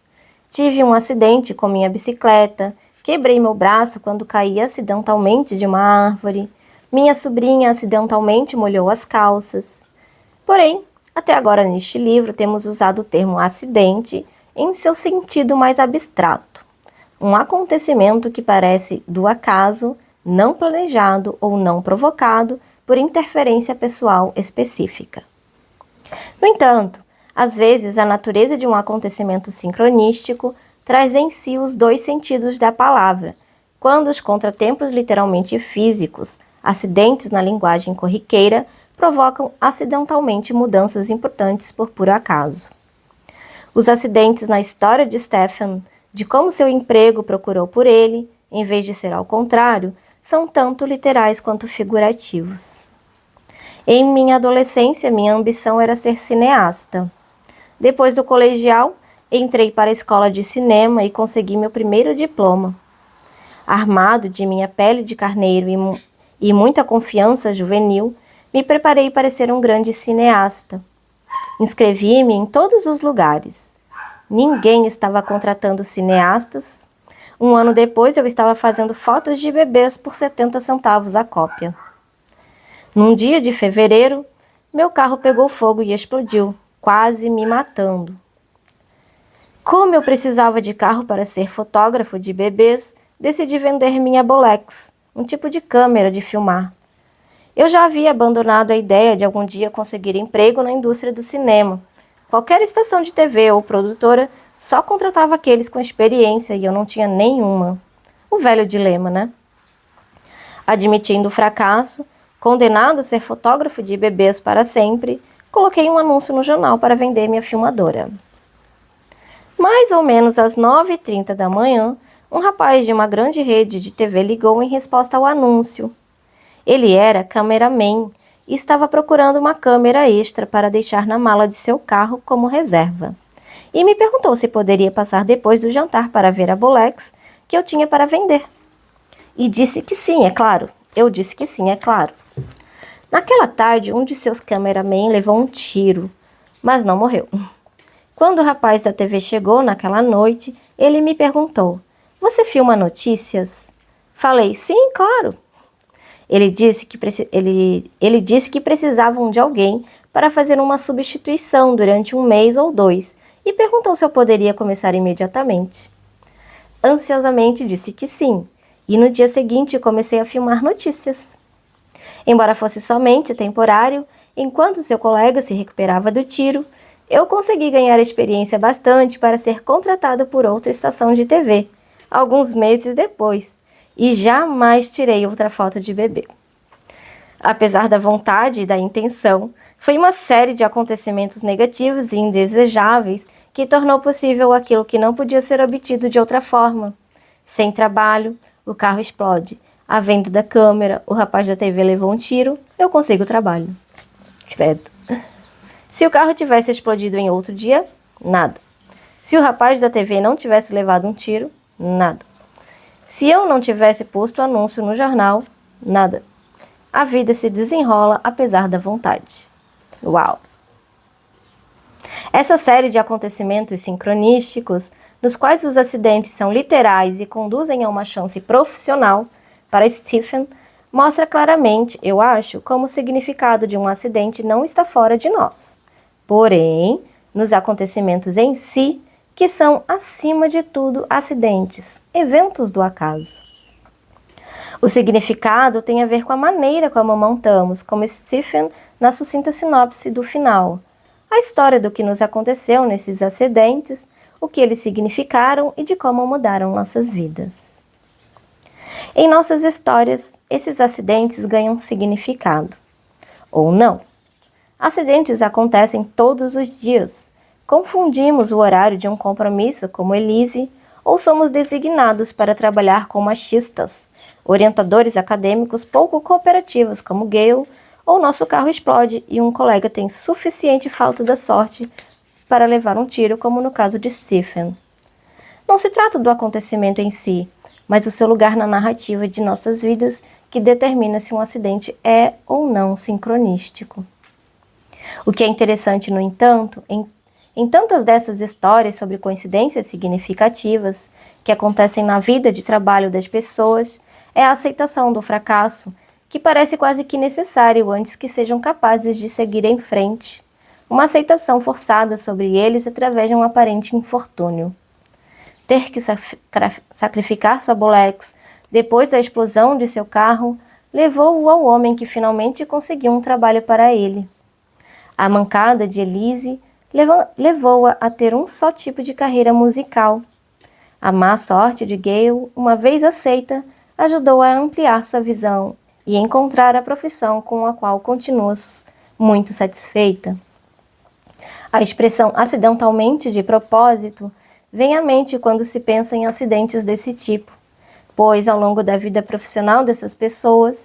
Tive um acidente com minha bicicleta, quebrei meu braço quando caí acidentalmente de uma árvore, minha sobrinha acidentalmente molhou as calças. Porém, até agora neste livro temos usado o termo acidente em seu sentido mais abstrato. Um acontecimento que parece do acaso, não planejado ou não provocado por interferência pessoal específica. No entanto, às vezes a natureza de um acontecimento sincronístico traz em si os dois sentidos da palavra, quando os contratempos literalmente físicos, acidentes na linguagem corriqueira, provocam acidentalmente mudanças importantes por puro acaso. Os acidentes na história de Stephen, de como seu emprego procurou por ele, em vez de ser ao contrário, são tanto literais quanto figurativos. Em minha adolescência, minha ambição era ser cineasta. Depois do colegial, entrei para a escola de cinema e consegui meu primeiro diploma. Armado de minha pele de carneiro e muita confiança juvenil, me preparei para ser um grande cineasta. Inscrevi-me em todos os lugares. Ninguém estava contratando cineastas. Um ano depois, eu estava fazendo fotos de bebês por 70 centavos a cópia. Num dia de fevereiro, meu carro pegou fogo e explodiu, quase me matando. Como eu precisava de carro para ser fotógrafo de bebês, decidi vender minha Bolex, um tipo de câmera de filmar. Eu já havia abandonado a ideia de algum dia conseguir emprego na indústria do cinema. Qualquer estação de TV ou produtora só contratava aqueles com experiência e eu não tinha nenhuma. O velho dilema, né? Admitindo o fracasso, condenado a ser fotógrafo de bebês para sempre, coloquei um anúncio no jornal para vender minha filmadora. Mais ou menos às 9h30 da manhã, um rapaz de uma grande rede de TV ligou em resposta ao anúncio. Ele era cameraman e estava procurando uma câmera extra para deixar na mala de seu carro como reserva. E me perguntou se poderia passar depois do jantar para ver a Bolex que eu tinha para vender. E disse que sim, é claro. Eu disse que sim, é claro. Naquela tarde, um de seus cameramen levou um tiro, mas não morreu. Quando o rapaz da TV chegou naquela noite, ele me perguntou: "Você filma notícias?" Falei: "Sim, claro." Ele disse que precisavam de alguém para fazer uma substituição durante 1 mês ou 2 e perguntou se eu poderia começar imediatamente. Ansiosamente disse que sim, e no dia seguinte comecei a filmar notícias. Embora fosse somente temporário, enquanto seu colega se recuperava do tiro, eu consegui ganhar experiência bastante para ser contratado por outra estação de TV, alguns meses depois, e jamais tirei outra foto de bebê. Apesar da vontade e da intenção, foi uma série de acontecimentos negativos e indesejáveis que tornou possível aquilo que não podia ser obtido de outra forma. Sem trabalho, o carro explode. A venda da câmera, o rapaz da TV levou um tiro, eu consigo trabalho. Credo. Se o carro tivesse explodido em outro dia, nada. Se o rapaz da TV não tivesse levado um tiro, nada. Se eu não tivesse posto anúncio no jornal, nada. A vida se desenrola apesar da vontade. Uau! Essa série de acontecimentos sincronísticos, nos quais os acidentes são literais e conduzem a uma chance profissional, para Stephen, mostra claramente, eu acho, como o significado de um acidente não está fora de nós. Porém, nos acontecimentos em si, que são, acima de tudo, acidentes, eventos do acaso. O significado tem a ver com a maneira como montamos, como Stephen, na sucinta sinopse do final, a história do que nos aconteceu nesses acidentes, o que eles significaram e de como mudaram nossas vidas. Em nossas histórias, esses acidentes ganham significado. Ou não. Acidentes acontecem todos os dias. Confundimos o horário de um compromisso, como Elise, ou somos designados para trabalhar com machistas, orientadores acadêmicos pouco cooperativos, como Gale, ou nosso carro explode e um colega tem suficiente falta da sorte para levar um tiro, como no caso de Stephen. Não se trata do acontecimento em si, mas do seu lugar na narrativa de nossas vidas que determina se um acidente é ou não sincronístico. O que é interessante, no entanto, em tantas dessas histórias sobre coincidências significativas que acontecem na vida de trabalho das pessoas, é a aceitação do fracasso, que parece quase que necessário antes que sejam capazes de seguir em frente. Uma aceitação forçada sobre eles através de um aparente infortúnio. Ter que sacrificar sua Bolex depois da explosão de seu carro levou-o ao homem que finalmente conseguiu um trabalho para ele. A mancada de Elise levou-a a ter um só tipo de carreira musical. A má sorte de Gale, uma vez aceita, ajudou a ampliar sua visão e encontrar a profissão com a qual continua muito satisfeita. A expressão acidentalmente de propósito vem à mente quando se pensa em acidentes desse tipo, pois ao longo da vida profissional dessas pessoas,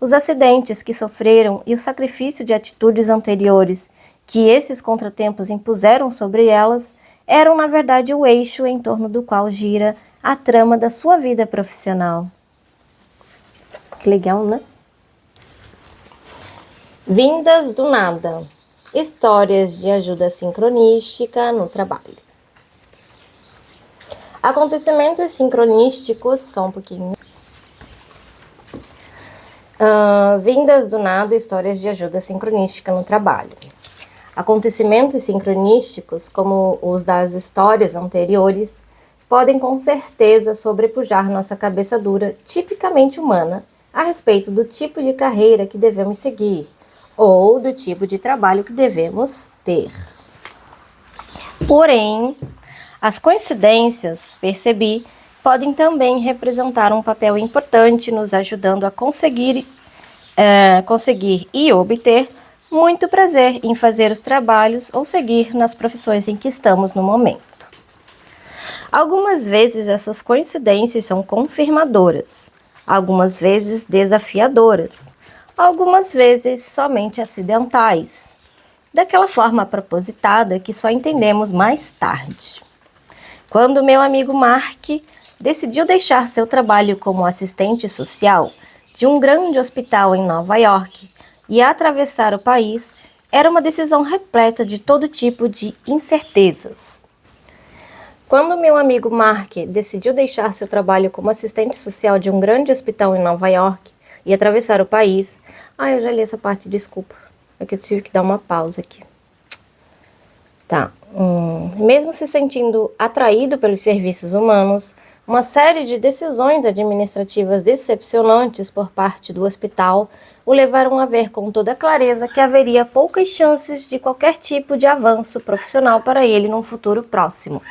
os acidentes que sofreram e o sacrifício de atitudes anteriores que esses contratempos impuseram sobre elas eram, na verdade, o eixo em torno do qual gira a trama da sua vida profissional. Que legal, né? Vindas do nada. Histórias de ajuda sincronística no trabalho. Acontecimentos sincronísticos, só um pouquinho. Vindas do nada, histórias de ajuda sincronística no trabalho. Acontecimentos sincronísticos, como os das histórias anteriores, podem com certeza sobrepujar nossa cabeça dura, tipicamente humana, a respeito do tipo de carreira que devemos seguir, ou do tipo de trabalho que devemos ter. Porém, as coincidências, percebi, podem também representar um papel importante nos ajudando a conseguir e obter muito prazer em fazer os trabalhos ou seguir nas profissões em que estamos no momento. Algumas vezes essas coincidências são confirmadoras, algumas vezes desafiadoras, algumas vezes somente acidentais, daquela forma propositada que só entendemos mais tarde. Quando meu amigo Mark decidiu deixar seu trabalho como assistente social de um grande hospital em Nova York e atravessar o país, era uma decisão repleta de todo tipo de incertezas. Quando meu amigo Mark decidiu deixar seu trabalho como assistente social de um grande hospital em Nova York e atravessar o país... eu já li essa parte, desculpa. É que eu tive que dar uma pausa aqui. Tá. Mesmo se sentindo atraído pelos serviços humanos, uma série de decisões administrativas decepcionantes por parte do hospital o levaram a ver com toda clareza que haveria poucas chances de qualquer tipo de avanço profissional para ele num futuro próximo.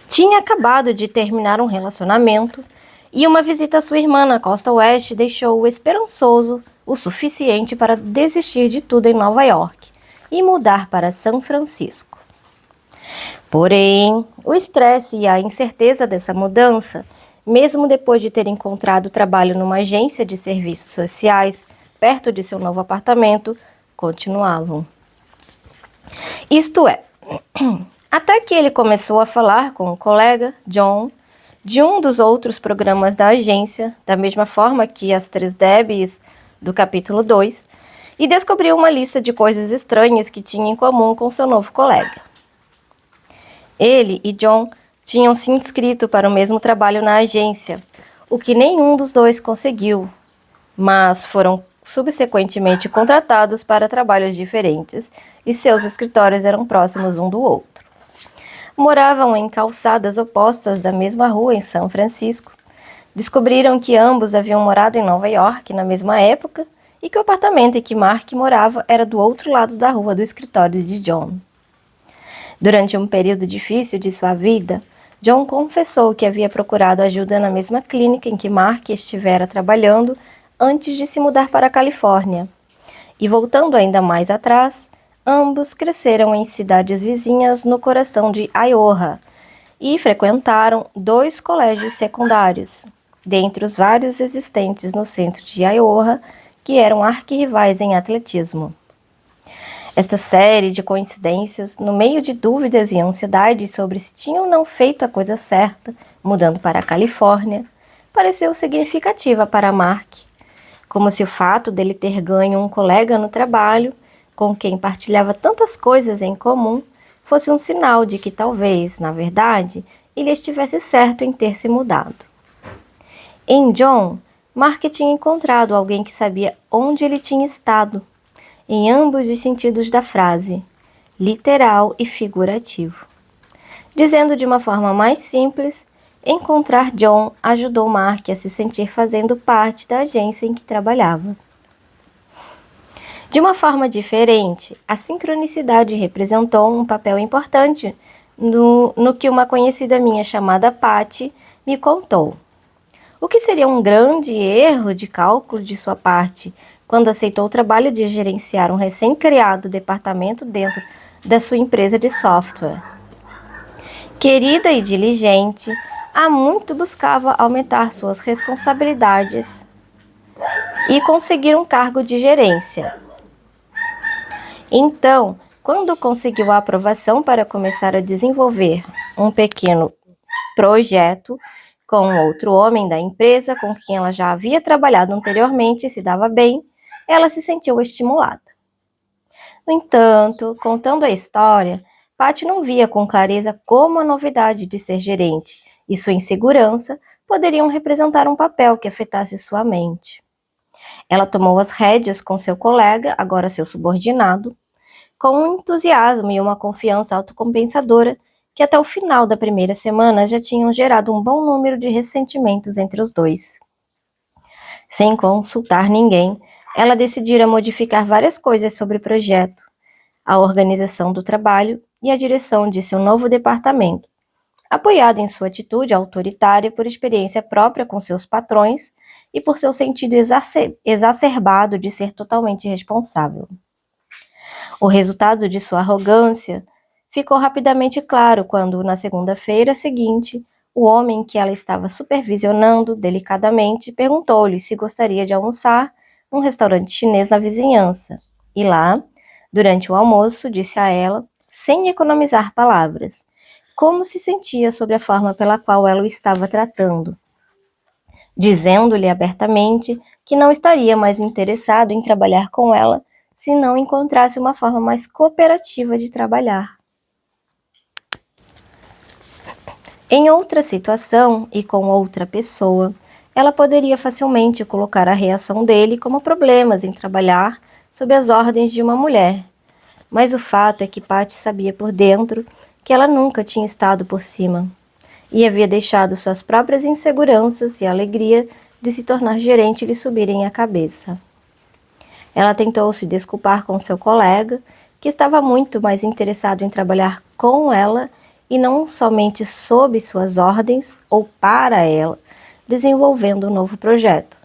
Tinha acabado de terminar um relacionamento e uma visita à sua irmã na costa oeste deixou-o esperançoso o suficiente para desistir de tudo em Nova York e mudar para São Francisco. Porém, o estresse e a incerteza dessa mudança, mesmo depois de ter encontrado trabalho numa agência de serviços sociais perto de seu novo apartamento, continuavam. Isto é, até que ele começou a falar com o colega, John, de um dos outros programas da agência, da mesma forma que as 3 Debs do capítulo 2, e descobriu uma lista de coisas estranhas que tinha em comum com seu novo colega. Ele e John tinham se inscrito para o mesmo trabalho na agência, o que nenhum dos dois conseguiu, mas foram subsequentemente contratados para trabalhos diferentes e seus escritórios eram próximos um do outro. Moravam em calçadas opostas da mesma rua em São Francisco. Descobriram que ambos haviam morado em Nova York na mesma época e que o apartamento em que Mark morava era do outro lado da rua do escritório de John. Durante um período difícil de sua vida, John confessou que havia procurado ajuda na mesma clínica em que Mark estivera trabalhando antes de se mudar para a Califórnia. E voltando ainda mais atrás, ambos cresceram em cidades vizinhas no coração de Iowa e frequentaram 2 colégios secundários, dentre os vários existentes no centro de Iowa, que eram arquirrivais em atletismo. Esta série de coincidências, no meio de dúvidas e ansiedades sobre se tinha ou não feito a coisa certa, mudando para a Califórnia, pareceu significativa para Mark, como se o fato dele ter ganho um colega no trabalho, com quem partilhava tantas coisas em comum, fosse um sinal de que talvez, na verdade, ele estivesse certo em ter se mudado. Em John, Mark tinha encontrado alguém que sabia onde ele tinha estado, em ambos os sentidos da frase, literal e figurativo. Dizendo de uma forma mais simples, encontrar John ajudou Mark a se sentir fazendo parte da agência em que trabalhava. De uma forma diferente, a sincronicidade representou um papel importante no que uma conhecida minha chamada Patty me contou. O que seria um grande erro de cálculo de sua parte quando aceitou o trabalho de gerenciar um recém-criado departamento dentro da sua empresa de software. Querida e diligente, há muito buscava aumentar suas responsabilidades e conseguir um cargo de gerência. Então, quando conseguiu a aprovação para começar a desenvolver um pequeno projeto com outro homem da empresa com quem ela já havia trabalhado anteriormente e se dava bem, ela se sentiu estimulada. No entanto, contando a história, Patty não via com clareza como a novidade de ser gerente e sua insegurança poderiam representar um papel que afetasse sua mente. Ela tomou as rédeas com seu colega, agora seu subordinado, com um entusiasmo e uma confiança autocompensadora que até o final da primeira semana já tinham gerado um bom número de ressentimentos entre os dois. Sem consultar ninguém, ela decidira modificar várias coisas sobre o projeto, a organização do trabalho e a direção de seu novo departamento, apoiado em sua atitude autoritária por experiência própria com seus patrões e por seu sentido exacerbado de ser totalmente responsável. O resultado de sua arrogância ficou rapidamente claro quando, na segunda-feira seguinte, o homem que ela estava supervisionando delicadamente perguntou-lhe se gostaria de almoçar num restaurante chinês na vizinhança. E lá, durante o almoço, disse a ela, sem economizar palavras, como se sentia sobre a forma pela qual ela o estava tratando, dizendo-lhe abertamente que não estaria mais interessado em trabalhar com ela se não encontrasse uma forma mais cooperativa de trabalhar. Em outra situação e com outra pessoa, ela poderia facilmente colocar a reação dele como problemas em trabalhar sob as ordens de uma mulher. Mas o fato é que Patty sabia por dentro que ela nunca tinha estado por cima e havia deixado suas próprias inseguranças e a alegria de se tornar gerente lhe subirem à cabeça. Ela tentou se desculpar com seu colega, que estava muito mais interessado em trabalhar com ela e não somente sob suas ordens ou para ela, desenvolvendo um novo projeto.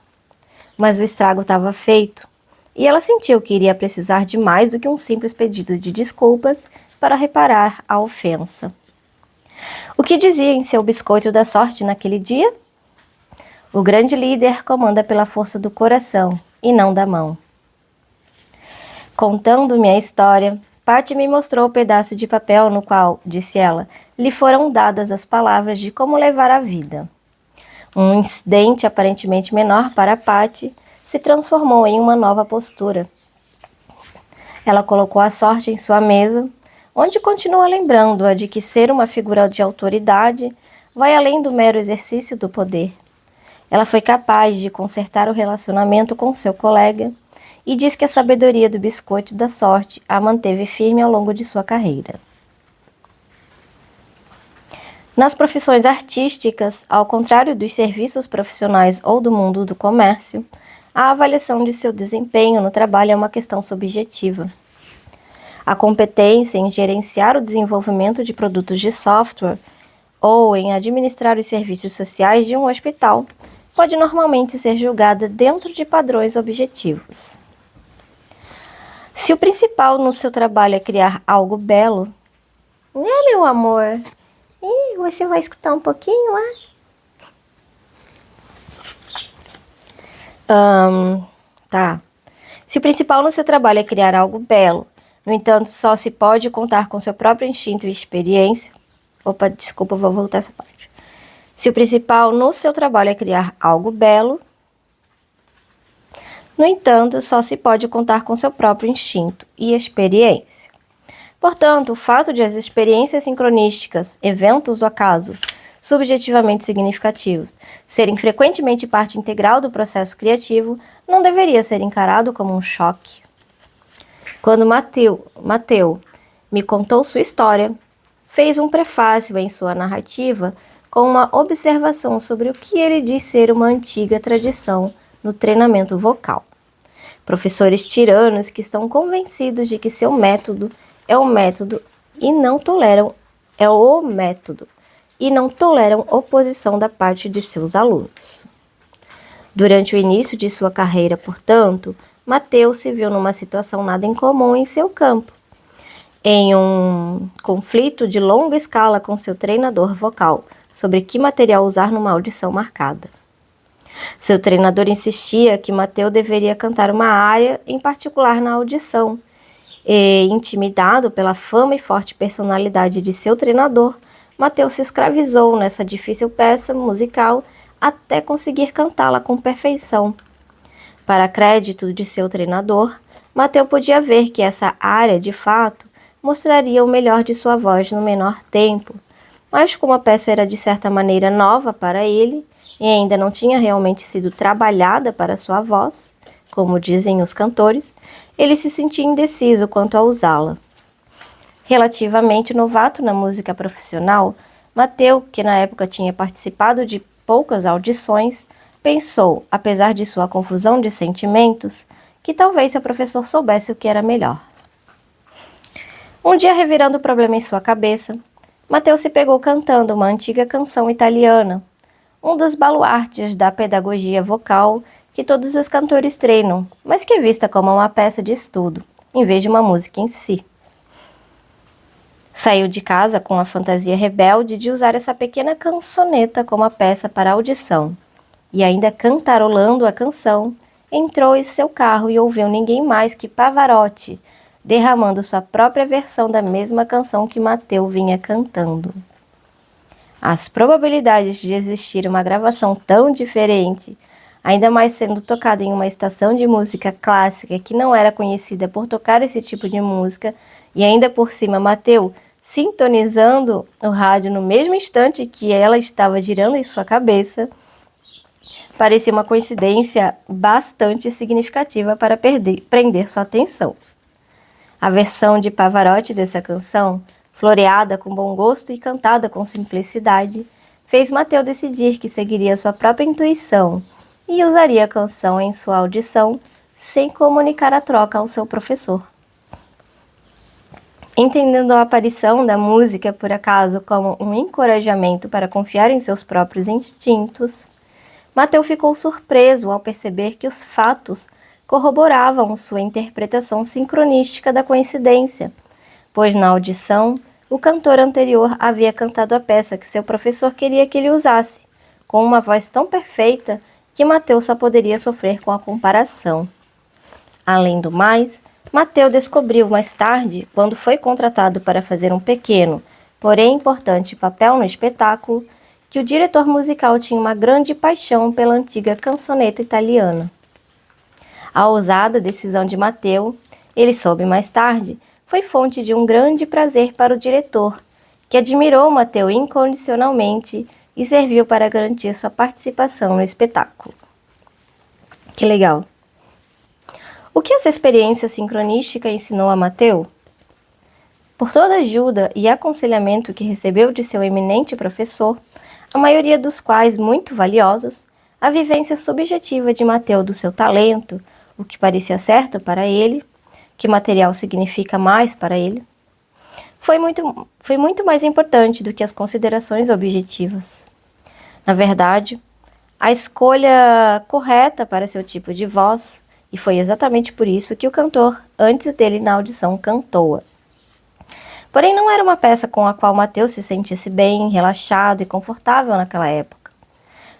Mas o estrago estava feito, e ela sentiu que iria precisar de mais do que um simples pedido de desculpas para reparar a ofensa. O que dizia em seu biscoito da sorte naquele dia? O grande líder comanda pela força do coração e não da mão. Contando-me a história, Patty me mostrou o pedaço de papel no qual, disse ela, lhe foram dadas as palavras de como levar a vida. Um incidente aparentemente menor para Patty se transformou em uma nova postura. Ela colocou a sorte em sua mesa, onde continua lembrando-a de que ser uma figura de autoridade vai além do mero exercício do poder. Ela foi capaz de consertar o relacionamento com seu colega e diz que a sabedoria do biscoito da sorte a manteve firme ao longo de sua carreira. Nas profissões artísticas, ao contrário dos serviços profissionais ou do mundo do comércio, a avaliação de seu desempenho no trabalho é uma questão subjetiva. A competência em gerenciar o desenvolvimento de produtos de software ou em administrar os serviços sociais de um hospital pode normalmente ser julgada dentro de padrões objetivos. Se o principal no seu trabalho é criar algo belo, né, meu amor? E você vai escutar um pouquinho, acho? Tá. Se o principal no seu trabalho é criar algo belo, no entanto, só se pode contar com seu próprio instinto e experiência. Opa, desculpa, vou voltar essa parte. Se o principal no seu trabalho é criar algo belo, no entanto, só se pode contar com seu próprio instinto e experiência. Portanto, o fato de as experiências sincronísticas, eventos do acaso, subjetivamente significativos, serem frequentemente parte integral do processo criativo, não deveria ser encarado como um choque. Quando Mateu me contou sua história, fez um prefácio em sua narrativa com uma observação sobre o que ele diz ser uma antiga tradição no treinamento vocal. Professores tiranos que estão convencidos de que seu método é o método e não toleram oposição da parte de seus alunos. Durante o início de sua carreira, portanto, Mateu se viu numa situação nada incomum em seu campo. em um conflito de longa escala com seu treinador vocal sobre que material usar numa audição marcada. Seu treinador insistia que Mateus deveria cantar uma área em particular na audição, e, intimidado pela fama e forte personalidade de seu treinador, Mateus se escravizou nessa difícil peça musical até conseguir cantá-la com perfeição. Para crédito de seu treinador, Mateus podia ver que essa área, de fato, mostraria o melhor de sua voz no menor tempo, mas como a peça era de certa maneira nova para ele e ainda não tinha realmente sido trabalhada para sua voz, como dizem os cantores, ele se sentia indeciso quanto a usá-la. Relativamente novato na música profissional, Mateus, que na época tinha participado de poucas audições, pensou, apesar de sua confusão de sentimentos, que talvez seu professor soubesse o que era melhor. Um dia, revirando o problema em sua cabeça, Mateus se pegou cantando uma antiga canção italiana, um dos baluartes da pedagogia vocal que todos os cantores treinam, mas que é vista como uma peça de estudo, em vez de uma música em si. Saiu de casa com a fantasia rebelde de usar essa pequena cançoneta como a peça para audição, e ainda cantarolando a canção, entrou em seu carro e ouviu ninguém mais que Pavarotti, derramando sua própria versão da mesma canção que Mateus vinha cantando. As probabilidades de existir uma gravação tão diferente, ainda mais sendo tocada em uma estação de música clássica que não era conhecida por tocar esse tipo de música, e ainda por cima Mateus sintonizando o rádio no mesmo instante que ela estava girando em sua cabeça, parecia uma coincidência bastante significativa para prender sua atenção. A versão de Pavarotti dessa canção, floreada com bom gosto e cantada com simplicidade, fez Mateus decidir que seguiria sua própria intuição e usaria a canção em sua audição sem comunicar a troca ao seu professor. Entendendo a aparição da música por acaso como um encorajamento para confiar em seus próprios instintos, Mateus ficou surpreso ao perceber que os fatos corroboravam sua interpretação sincronística da coincidência, pois na audição, o cantor anterior havia cantado a peça que seu professor queria que ele usasse, com uma voz tão perfeita que Mateus só poderia sofrer com a comparação. Além do mais, Mateus descobriu mais tarde, quando foi contratado para fazer um pequeno, porém importante papel no espetáculo, que o diretor musical tinha uma grande paixão pela antiga cançoneta italiana. A ousada decisão de Mateus, ele soube mais tarde, foi fonte de um grande prazer para o diretor, que admirou Mateus incondicionalmente e serviu para garantir sua participação no espetáculo. Que legal! O que essa experiência sincronística ensinou a Mateus? Por toda a ajuda e aconselhamento que recebeu de seu eminente professor, a maioria dos quais muito valiosos, a vivência subjetiva de Mateus do seu talento, o que parecia certo para ele, que material significa mais para ele, foi muito mais importante do que as considerações objetivas. Na verdade, a escolha correta para seu tipo de voz, e foi exatamente por isso que o cantor, antes dele na audição, cantou-a. Porém, não era uma peça com a qual Mateus se sentisse bem, relaxado e confortável naquela época.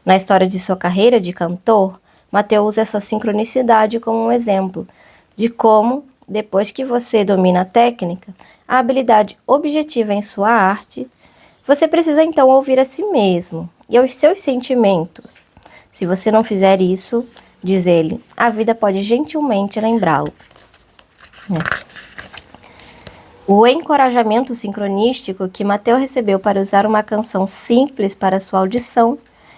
Na história de sua carreira de cantor, Mateus usa essa sincronicidade como um exemplo de como, depois que você domina a técnica, a habilidade objetiva em sua arte, você precisa então ouvir a si mesmo e aos seus sentimentos. Se você não fizer isso, diz ele, a vida pode gentilmente lembrá-lo. O encorajamento sincronístico que Mateus recebeu para usar uma canção simples para sua audição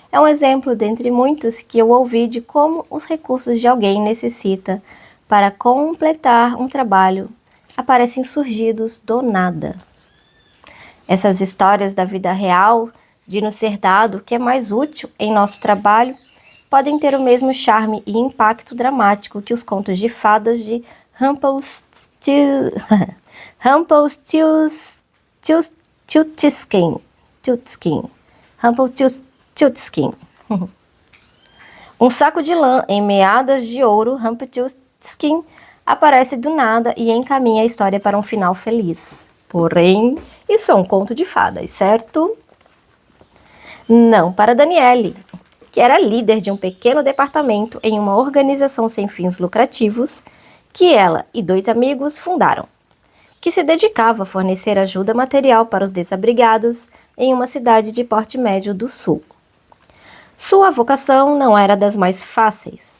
é um exemplo dentre muitos que eu ouvi de como os recursos de alguém necessita para completar um trabalho aparecem surgidos do nada. Essas histórias da vida real, de nos ser dado o que é mais útil em nosso trabalho, podem ter o mesmo charme e impacto dramático que os contos de fadas de Rumpelstiltskin. Um saco de lã em meadas de ouro, Rumpelstiltskin aparece do nada e encaminha a história para um final feliz. Porém, isso é um conto de fadas, certo? Não para Daniele, que era líder de um pequeno departamento em uma organização sem fins lucrativos que ela e 2 amigos fundaram, que se dedicava a fornecer ajuda material para os desabrigados em uma cidade de porte médio do sul. Sua vocação não era das mais fáceis,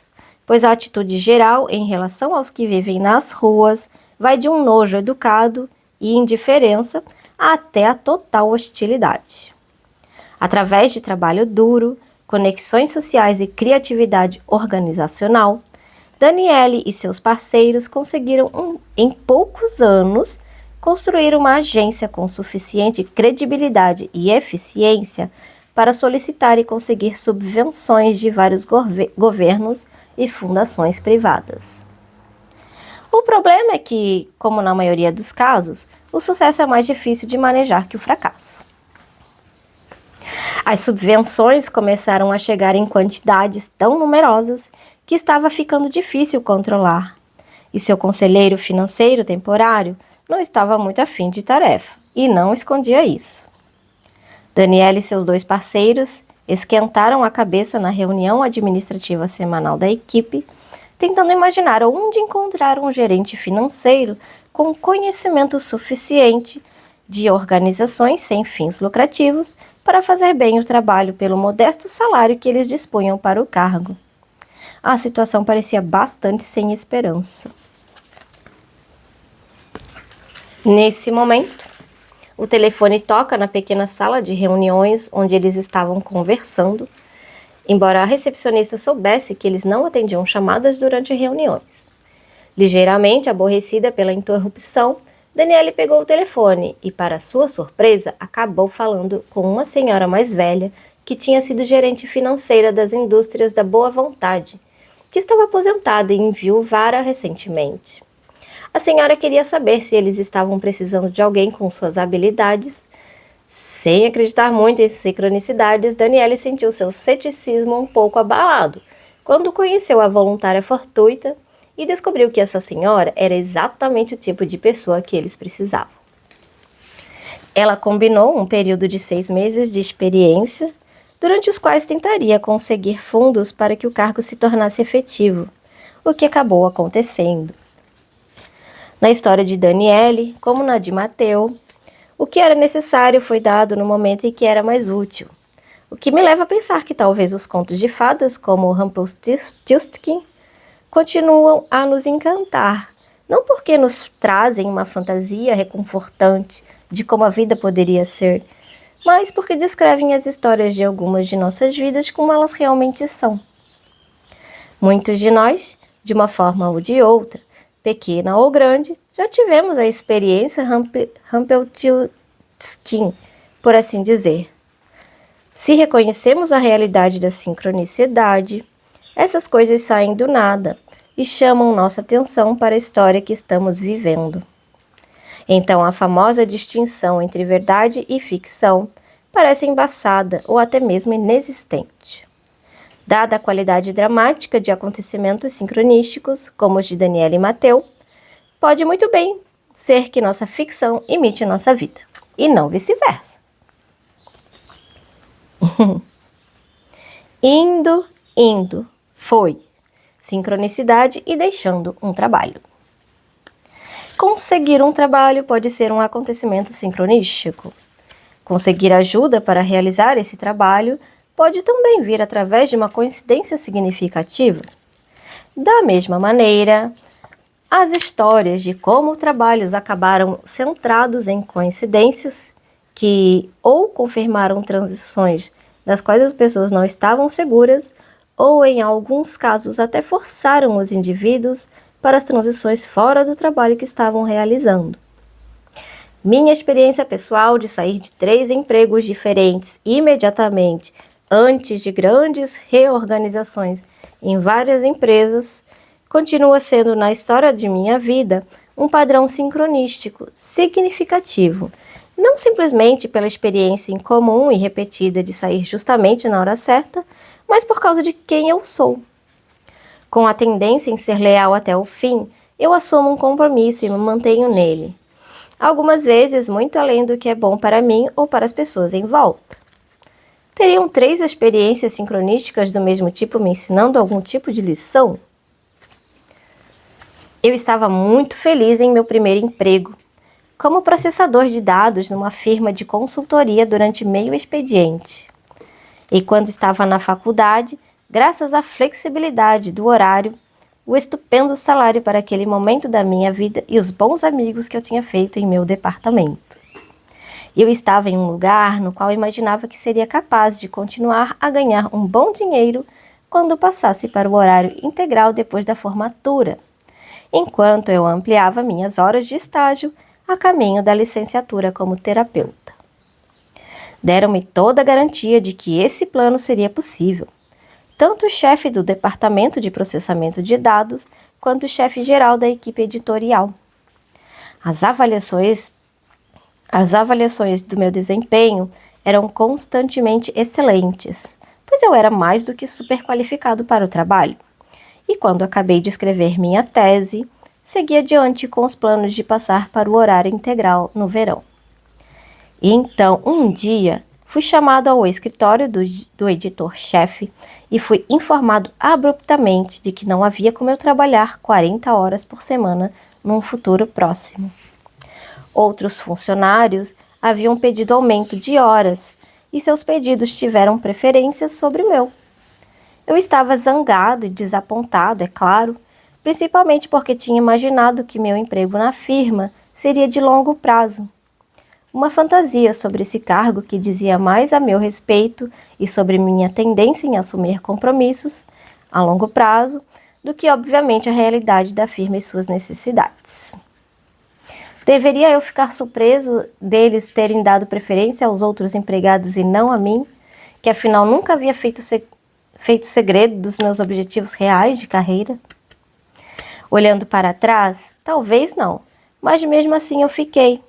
pois a atitude geral em relação aos que vivem nas ruas vai de um nojo educado e indiferença até a total hostilidade. Através de trabalho duro, conexões sociais e criatividade organizacional, Daniele e seus parceiros conseguiram, em poucos anos, construir uma agência com suficiente credibilidade e eficiência para solicitar e conseguir subvenções de vários governos e fundações privadas. O problema é que, como na maioria dos casos, o sucesso é mais difícil de manejar que o fracasso. As subvenções começaram a chegar em quantidades tão numerosas que estava ficando difícil controlar, e seu conselheiro financeiro temporário não estava muito afim de tarefa, e não escondia isso. Daniele e seus 2 parceiros esquentaram a cabeça na reunião administrativa semanal da equipe, tentando imaginar onde encontrar um gerente financeiro com conhecimento suficiente de organizações sem fins lucrativos para fazer bem o trabalho pelo modesto salário que eles dispunham para o cargo. A situação parecia bastante sem esperança. Nesse momento, o telefone toca na pequena sala de reuniões onde eles estavam conversando, embora a recepcionista soubesse que eles não atendiam chamadas durante reuniões. Ligeiramente aborrecida pela interrupção, Daniele pegou o telefone e, para sua surpresa, acabou falando com uma senhora mais velha que tinha sido gerente financeira das indústrias da Boa Vontade, que estava aposentada e enviuvara recentemente. A senhora queria saber se eles estavam precisando de alguém com suas habilidades. Sem acreditar muito em sincronicidades, Daniele sentiu seu ceticismo um pouco abalado quando conheceu a voluntária fortuita e descobriu que essa senhora era exatamente o tipo de pessoa que eles precisavam. Ela combinou um período de 6 meses de experiência, durante os quais tentaria conseguir fundos para que o cargo se tornasse efetivo, o que acabou acontecendo. Na história de Daniele, como na de Mateu, o que era necessário foi dado no momento em que era mais útil, o que me leva a pensar que talvez os contos de fadas, como Rumpelstiltskin, continuam a nos encantar, não porque nos trazem uma fantasia reconfortante de como a vida poderia ser, mas porque descrevem as histórias de algumas de nossas vidas como elas realmente são. Muitos de nós, de uma forma ou de outra, pequena ou grande, já tivemos a experiência Rumpelstiltskin, por assim dizer. Se reconhecemos a realidade da sincronicidade, essas coisas saem do nada e chamam nossa atenção para a história que estamos vivendo. Então, a famosa distinção entre verdade e ficção parece embaçada ou até mesmo inexistente. Dada a qualidade dramática de acontecimentos sincronísticos, como os de Daniele e Mateu, pode muito bem ser que nossa ficção imite nossa vida, e não vice-versa. Indo, foi. Sincronicidade e deixando um trabalho. Conseguir um trabalho pode ser um acontecimento sincronístico. Conseguir ajuda para realizar esse trabalho pode também vir através de uma coincidência significativa. Da mesma maneira, as histórias de como trabalhos acabaram centrados em coincidências que ou confirmaram transições das quais as pessoas não estavam seguras, ou em alguns casos até forçaram os indivíduos para as transições fora do trabalho que estavam realizando. Minha experiência pessoal de sair de 3 empregos diferentes imediatamente antes de grandes reorganizações em várias empresas continua sendo na história de minha vida um padrão sincronístico significativo, não simplesmente pela experiência incomum e repetida de sair justamente na hora certa, mas por causa de quem eu sou. Com a tendência em ser leal até o fim, eu assumo um compromisso e me mantenho nele. Algumas vezes muito além do que é bom para mim ou para as pessoas em volta. Teriam 3 experiências sincronísticas do mesmo tipo me ensinando algum tipo de lição? Eu estava muito feliz em meu primeiro emprego, como processador de dados numa firma de consultoria durante meio expediente. E quando estava na faculdade, graças à flexibilidade do horário, o estupendo salário para aquele momento da minha vida e os bons amigos que eu tinha feito em meu departamento. Eu estava em um lugar no qual imaginava que seria capaz de continuar a ganhar um bom dinheiro quando passasse para o horário integral depois da formatura, enquanto eu ampliava minhas horas de estágio a caminho da licenciatura como terapeuta. Deram-me toda a garantia de que esse plano seria possível. Tanto o chefe do departamento de processamento de dados, quanto o chefe geral da equipe editorial. As avaliações do meu desempenho eram constantemente excelentes, pois eu era mais do que super qualificado para o trabalho. E quando acabei de escrever minha tese, segui adiante com os planos de passar para o horário integral no verão. E então, um dia, fui chamado ao escritório do editor-chefe e fui informado abruptamente de que não havia como eu trabalhar 40 horas por semana num futuro próximo. Outros funcionários haviam pedido aumento de horas e seus pedidos tiveram preferências sobre o meu. Eu estava zangado e desapontado, é claro, principalmente porque tinha imaginado que meu emprego na firma seria de longo prazo. Uma fantasia sobre esse cargo que dizia mais a meu respeito e sobre minha tendência em assumir compromissos a longo prazo do que, obviamente, a realidade da firma e suas necessidades. Deveria eu ficar surpreso deles terem dado preferência aos outros empregados e não a mim, que afinal nunca havia feito segredo dos meus objetivos reais de carreira? Olhando para trás, talvez não, mas mesmo assim eu fiquei.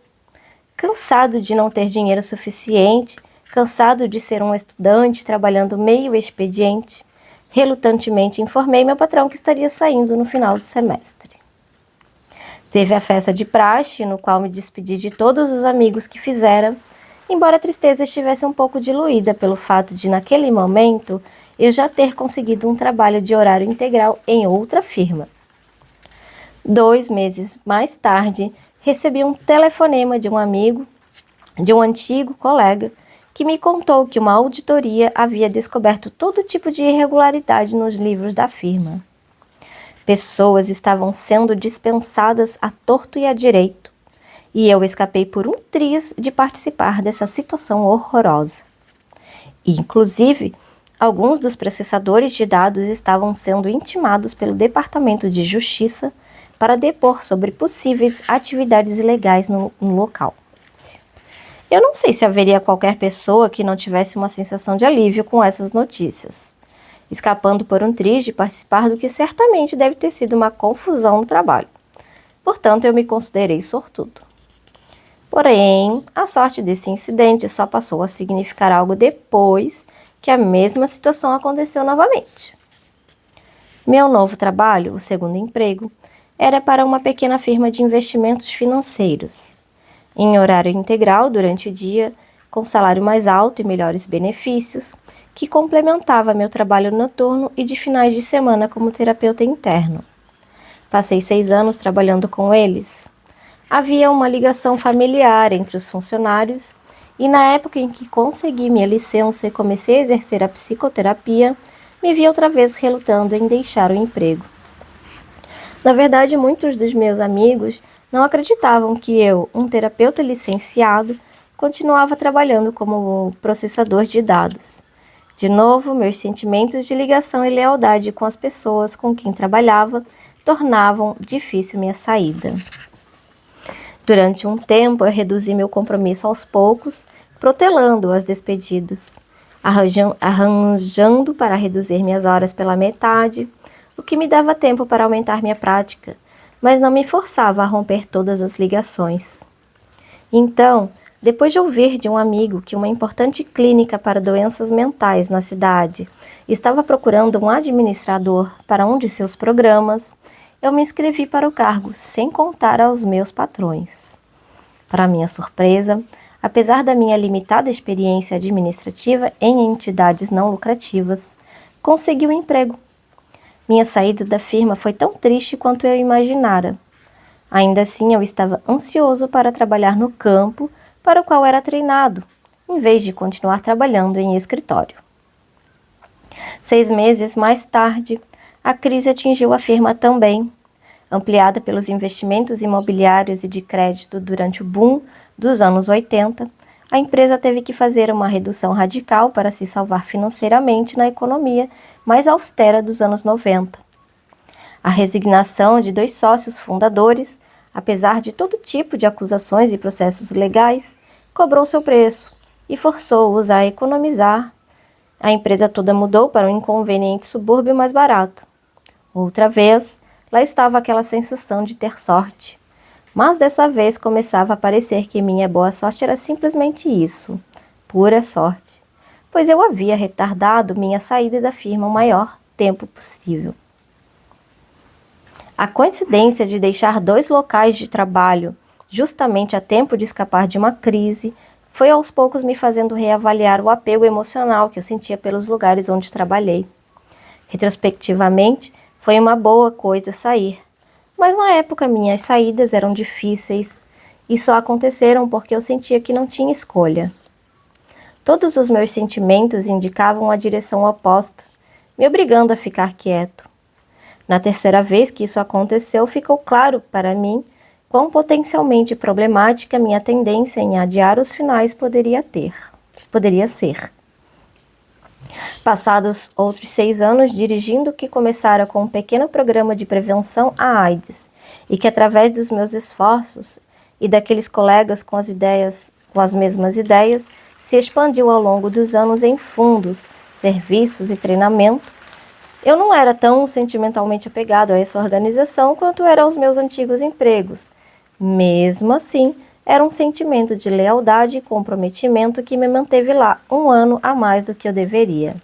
Cansado de não ter dinheiro suficiente, cansado de ser um estudante trabalhando meio expediente, relutantemente informei meu patrão que estaria saindo no final do semestre. Teve a festa de praxe, no qual me despedi de todos os amigos que fizera, embora a tristeza estivesse um pouco diluída pelo fato de, naquele momento, eu já ter conseguido um trabalho de horário integral em outra firma. 2 meses mais tarde, recebi um telefonema de um amigo, de um antigo colega, que me contou que uma auditoria havia descoberto todo tipo de irregularidade nos livros da firma. Pessoas estavam sendo dispensadas à torto e à direito, e eu escapei por um triz de participar dessa situação horrorosa. E, inclusive, alguns dos processadores de dados estavam sendo intimados pelo Departamento de Justiça para depor sobre possíveis atividades ilegais no local. Eu não sei se haveria qualquer pessoa que não tivesse uma sensação de alívio com essas notícias, escapando por um triz de participar do que certamente deve ter sido uma confusão no trabalho. Portanto, eu me considerei sortudo. Porém, a sorte desse incidente só passou a significar algo depois que a mesma situação aconteceu novamente. Meu novo trabalho, o segundo emprego, era para uma pequena firma de investimentos financeiros, em horário integral durante o dia, com salário mais alto e melhores benefícios, que complementava meu trabalho noturno e de finais de semana como terapeuta interno. Passei 6 anos trabalhando com eles. Havia uma ligação familiar entre os funcionários e na época em que consegui minha licença e comecei a exercer a psicoterapia, me vi outra vez relutando em deixar o emprego. Na verdade, muitos dos meus amigos não acreditavam que eu, um terapeuta licenciado, continuava trabalhando como processador de dados. De novo, meus sentimentos de ligação e lealdade com as pessoas com quem trabalhava tornavam difícil minha saída. Durante um tempo, eu reduzi meu compromisso aos poucos, protelando as despedidas, arranjando para reduzir minhas horas pela metade, o que me dava tempo para aumentar minha prática, mas não me forçava a romper todas as ligações. Então, depois de ouvir de um amigo que uma importante clínica para doenças mentais na cidade estava procurando um administrador para um de seus programas, eu me inscrevi para o cargo sem contar aos meus patrões. Para minha surpresa, apesar da minha limitada experiência administrativa em entidades não lucrativas, consegui um emprego. Minha saída da firma foi tão triste quanto eu imaginara. Ainda assim, eu estava ansioso para trabalhar no campo para o qual era treinado, em vez de continuar trabalhando em escritório. 6 meses mais tarde, a crise atingiu a firma também. Ampliada pelos investimentos imobiliários e de crédito durante o boom dos anos 80, a empresa teve que fazer uma redução radical para se salvar financeiramente na economia mais austera dos anos 90. A resignação de 2 sócios fundadores, apesar de todo tipo de acusações e processos legais, cobrou seu preço e forçou-os a economizar. A empresa toda mudou para um inconveniente subúrbio mais barato. Outra vez, lá estava aquela sensação de ter sorte. Mas dessa vez começava a parecer que minha boa sorte era simplesmente isso, pura sorte, pois eu havia retardado minha saída da firma o maior tempo possível. A coincidência de deixar 2 locais de trabalho justamente a tempo de escapar de uma crise foi aos poucos me fazendo reavaliar o apego emocional que eu sentia pelos lugares onde trabalhei. Retrospectivamente, foi uma boa coisa sair, mas na época minhas saídas eram difíceis e só aconteceram porque eu sentia que não tinha escolha. Todos os meus sentimentos indicavam a direção oposta, me obrigando a ficar quieto. Na terceira vez que isso aconteceu, ficou claro para mim quão potencialmente problemática minha tendência em adiar os finais poderia ser. Passados outros 6 anos dirigindo o que começara com um pequeno programa de prevenção à AIDS, e que através dos meus esforços e daqueles colegas com as mesmas ideias, se expandiu ao longo dos anos em fundos, serviços e treinamento, eu não era tão sentimentalmente apegado a essa organização quanto era aos meus antigos empregos. Mesmo assim, era um sentimento de lealdade e comprometimento que me manteve lá 1 ano a mais do que eu deveria.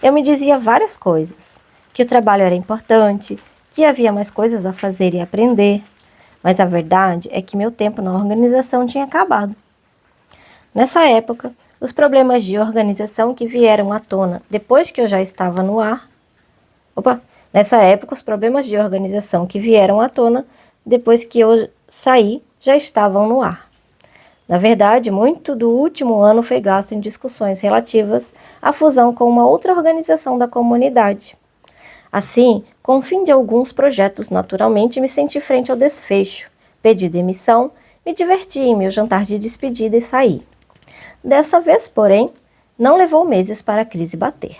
Eu me dizia várias coisas, que o trabalho era importante, que havia mais coisas a fazer e aprender, mas a verdade é que meu tempo na organização tinha acabado. Nessa época, os problemas de organização que vieram à tona depois que eu já estava no ar, depois que eu saí, já estavam no ar. Na verdade, muito do último ano foi gasto em discussões relativas à fusão com uma outra organização da comunidade. Assim, com o fim de alguns projetos, naturalmente me senti frente ao desfecho, pedi demissão, me diverti em meu jantar de despedida e saí. Dessa vez, porém, não levou meses para a crise bater.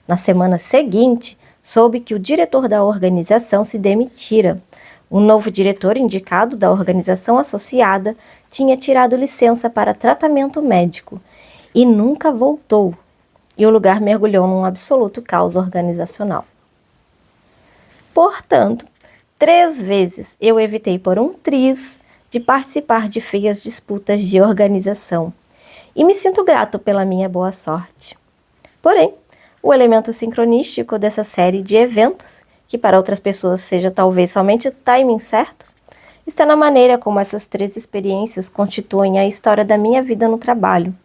Na semana seguinte, soube que o diretor da organização se demitira. O novo diretor indicado da organização associada tinha tirado licença para tratamento médico e nunca voltou, e o lugar mergulhou num absoluto caos organizacional. Portanto, 3 vezes eu evitei por um triz de participar de feias disputas de organização, e me sinto grato pela minha boa sorte. Porém, o elemento sincronístico dessa série de eventos, que para outras pessoas seja talvez somente o timing certo, está na maneira como essas 3 experiências constituem a história da minha vida no trabalho.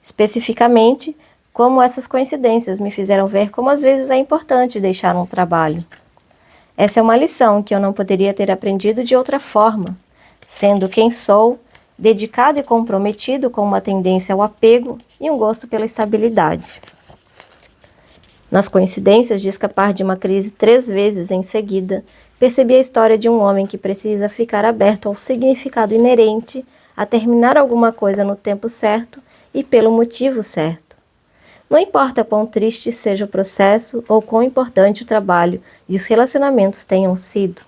Especificamente, como essas coincidências me fizeram ver como às vezes é importante deixar um trabalho. Essa é uma lição que eu não poderia ter aprendido de outra forma, sendo quem sou, dedicado e comprometido com uma tendência ao apego e um gosto pela estabilidade. Nas coincidências de escapar de uma crise 3 vezes em seguida, percebi a história de um homem que precisa ficar aberto ao significado inerente a terminar alguma coisa no tempo certo e pelo motivo certo. Não importa quão triste seja o processo ou quão importante o trabalho e os relacionamentos tenham sido.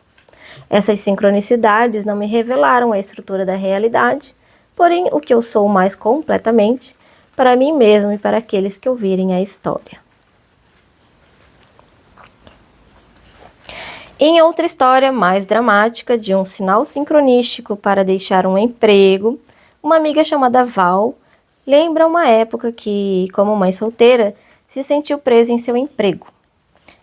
Essas sincronicidades não me revelaram a estrutura da realidade, porém o que eu sou mais completamente, para mim mesmo e para aqueles que ouvirem a história. Em outra história mais dramática de um sinal sincronístico para deixar um emprego, uma amiga chamada Val lembra uma época que, como mãe solteira, se sentiu presa em seu emprego.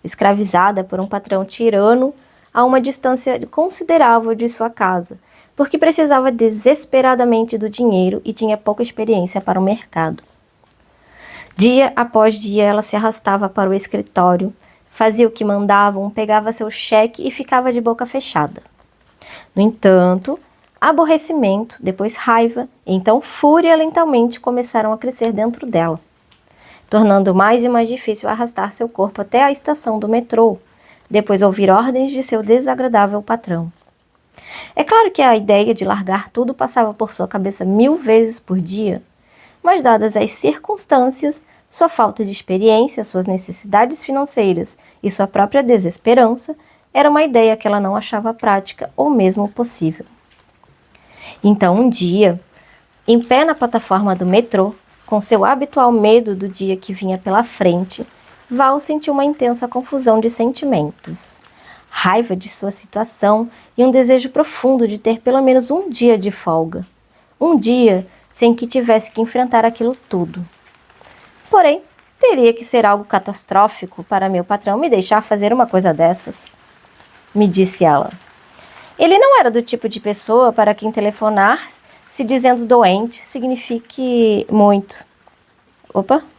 Escravizada por um patrão tirano, a uma distância considerável de sua casa, porque precisava desesperadamente do dinheiro e tinha pouca experiência para o mercado. Dia após dia ela se arrastava para o escritório, fazia o que mandavam, pegava seu cheque e ficava de boca fechada. No entanto, aborrecimento, depois raiva, e então fúria lentamente começaram a crescer dentro dela, tornando mais e mais difícil arrastar seu corpo até a estação do metrô, depois ouvir ordens de seu desagradável patrão. É claro que a ideia de largar tudo passava por sua cabeça 1000 vezes por dia, mas dadas as circunstâncias, sua falta de experiência, suas necessidades financeiras e sua própria desesperança, era uma ideia que ela não achava prática ou mesmo possível. Então, um dia, em pé na plataforma do metrô, com seu habitual medo do dia que vinha pela frente, Val sentiu uma intensa confusão de sentimentos. Raiva de sua situação e um desejo profundo de ter pelo menos um dia de folga. Um dia sem que tivesse que enfrentar aquilo tudo. Porém, teria que ser algo catastrófico para meu patrão me deixar fazer uma coisa dessas, me disse ela. Ele não era do tipo de pessoa para quem telefonar se dizendo doente signifique muito.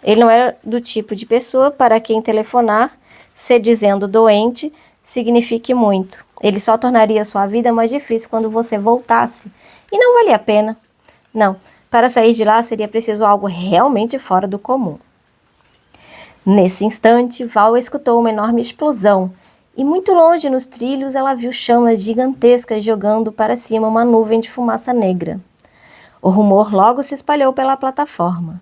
Ele não era do tipo de pessoa para quem telefonar se dizendo doente signifique muito. Ele só tornaria sua vida mais difícil quando você voltasse. E não valia a pena. Não, para sair de lá seria preciso algo realmente fora do comum. Nesse instante, Val escutou uma enorme explosão. E muito longe nos trilhos ela viu chamas gigantescas jogando para cima uma nuvem de fumaça negra. O rumor logo se espalhou pela plataforma.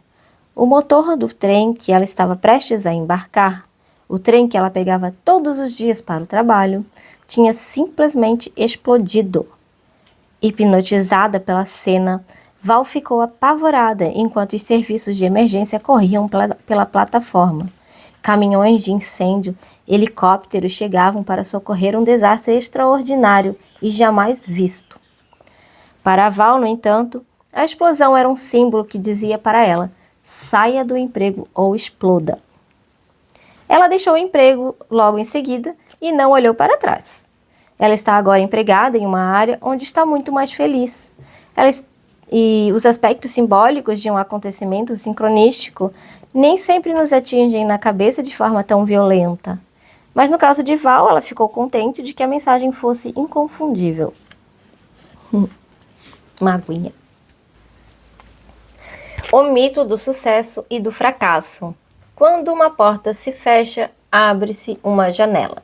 O motor do trem que ela estava prestes a embarcar, o trem que ela pegava todos os dias para o trabalho, tinha simplesmente explodido. Hipnotizada pela cena, Val ficou apavorada enquanto os serviços de emergência corriam pela plataforma. Caminhões de incêndio, helicópteros chegavam para socorrer um desastre extraordinário e jamais visto. Para Val, no entanto, a explosão era um símbolo que dizia para ela: saia do emprego ou exploda. Ela deixou o emprego logo em seguida e não olhou para trás. Ela está agora empregada em uma área onde está muito mais feliz. E os aspectos simbólicos de um acontecimento sincronístico nem sempre nos atingem na cabeça de forma tão violenta. Mas no caso de Val, ela ficou contente de que a mensagem fosse inconfundível. Uma aguinha. O mito do sucesso e do fracasso. Quando uma porta se fecha, abre-se uma janela.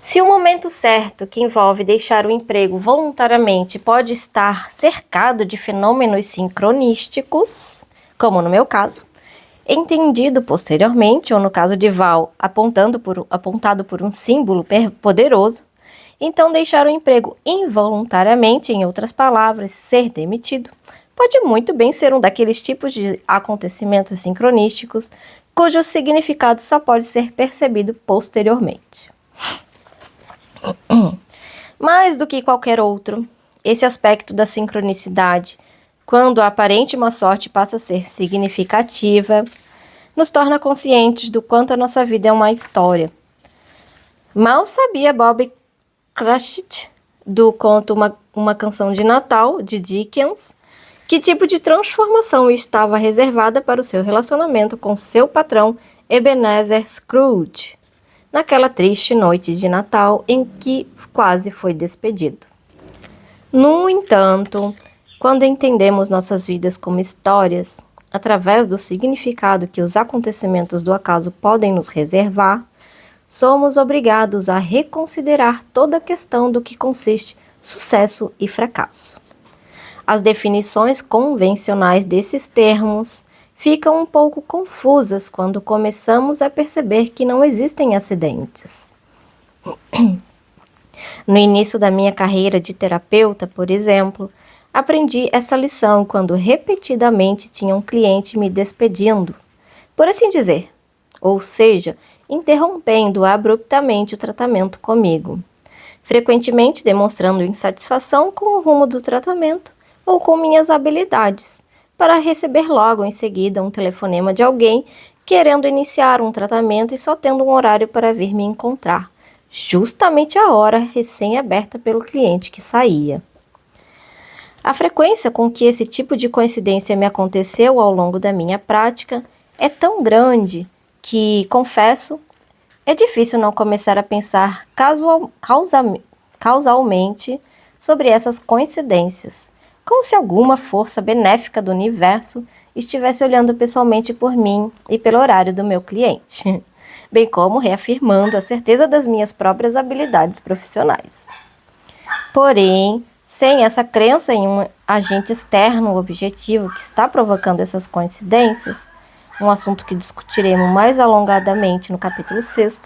Se o momento certo, que envolve deixar o emprego voluntariamente, pode estar cercado de fenômenos sincronísticos, como no meu caso, entendido posteriormente, ou no caso de Val, apontado por um símbolo poderoso, então deixar o emprego involuntariamente, em outras palavras, ser demitido, pode muito bem ser um daqueles tipos de acontecimentos sincronísticos cujo significado só pode ser percebido posteriormente. Mais do que qualquer outro, esse aspecto da sincronicidade, quando a aparente má sorte passa a ser significativa, nos torna conscientes do quanto a nossa vida é uma história. Mal sabia Bob Cratchit, do conto Uma Canção de Natal, de Dickens, que tipo de transformação estava reservada para o seu relacionamento com seu patrão Ebenezer Scrooge, naquela triste noite de Natal em que quase foi despedido. No entanto, quando entendemos nossas vidas como histórias, através do significado que os acontecimentos do acaso podem nos reservar, somos obrigados a reconsiderar toda a questão do que consiste sucesso e fracasso. As definições convencionais desses termos ficam um pouco confusas quando começamos a perceber que não existem acidentes. No início da minha carreira de terapeuta, por exemplo, aprendi essa lição quando repetidamente tinha um cliente me despedindo, por assim dizer, ou seja, interrompendo abruptamente o tratamento comigo, frequentemente demonstrando insatisfação com o rumo do tratamento ou com minhas habilidades, para receber logo em seguida um telefonema de alguém querendo iniciar um tratamento e só tendo um horário para vir me encontrar, justamente a hora recém-aberta pelo cliente que saía. A frequência com que esse tipo de coincidência me aconteceu ao longo da minha prática é tão grande que, confesso, é difícil não começar a pensar causalmente sobre essas coincidências, como se alguma força benéfica do universo estivesse olhando pessoalmente por mim e pelo horário do meu cliente, bem como reafirmando a certeza das minhas próprias habilidades profissionais. Porém, sem essa crença em um agente externo objetivo que está provocando essas coincidências, um assunto que discutiremos mais alongadamente no capítulo 6º,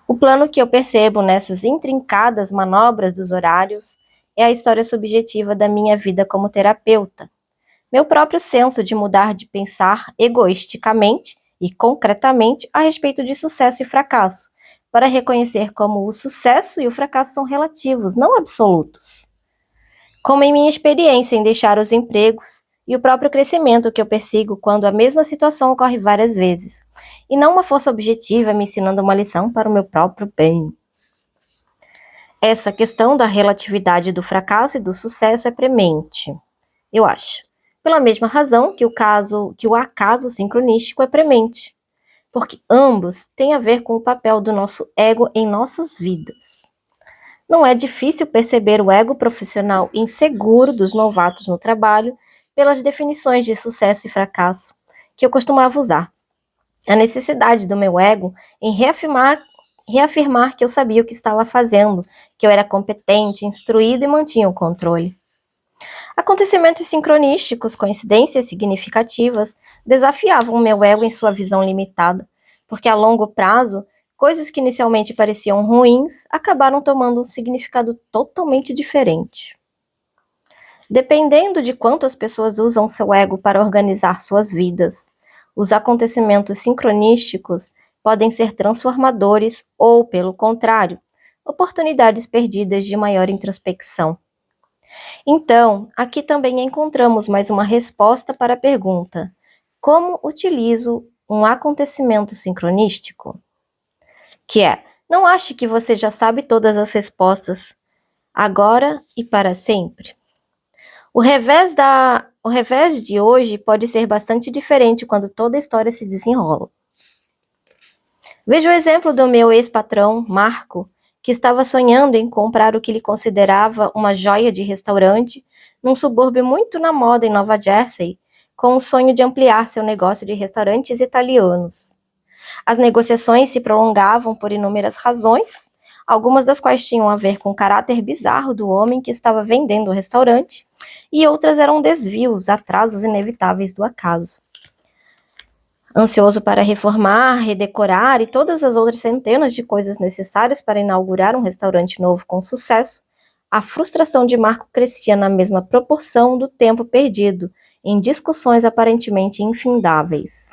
o plano que eu percebo nessas intrincadas manobras dos horários é a história subjetiva da minha vida como terapeuta. Meu próprio senso de mudar de pensar egoisticamente e concretamente a respeito de sucesso e fracasso, para reconhecer como o sucesso e o fracasso são relativos, não absolutos. Como em minha experiência em deixar os empregos e o próprio crescimento que eu persigo quando a mesma situação ocorre várias vezes, e não uma força objetiva me ensinando uma lição para o meu próprio bem. Essa questão da relatividade do fracasso e do sucesso é premente, eu acho, pela mesma razão que o acaso sincronístico é premente, porque ambos têm a ver com o papel do nosso ego em nossas vidas. Não é difícil perceber o ego profissional inseguro dos novatos no trabalho pelas definições de sucesso e fracasso que eu costumava usar. A necessidade do meu ego em reafirmar que eu sabia o que estava fazendo, que eu era competente, instruído e mantinha o controle. Acontecimentos sincronísticos, coincidências significativas, desafiavam o meu ego em sua visão limitada, porque a longo prazo, coisas que inicialmente pareciam ruins acabaram tomando um significado totalmente diferente. Dependendo de quanto as pessoas usam seu ego para organizar suas vidas, os acontecimentos sincronísticos podem ser transformadores ou, pelo contrário, oportunidades perdidas de maior introspecção. Então, aqui também encontramos mais uma resposta para a pergunta: como utilizo um acontecimento sincronístico? Que é, não ache que você já sabe todas as respostas, agora e para sempre. O revés de hoje pode ser bastante diferente quando toda a história se desenrola. Veja o exemplo do meu ex-patrão, Marco, que estava sonhando em comprar o que ele considerava uma joia de restaurante num subúrbio muito na moda em Nova Jersey, com o sonho de ampliar seu negócio de restaurantes italianos. As negociações se prolongavam por inúmeras razões, algumas das quais tinham a ver com o caráter bizarro do homem que estava vendendo o restaurante, e outras eram desvios, atrasos inevitáveis do acaso. Ansioso para reformar, redecorar e todas as outras centenas de coisas necessárias para inaugurar um restaurante novo com sucesso, a frustração de Marco crescia na mesma proporção do tempo perdido em discussões aparentemente infindáveis.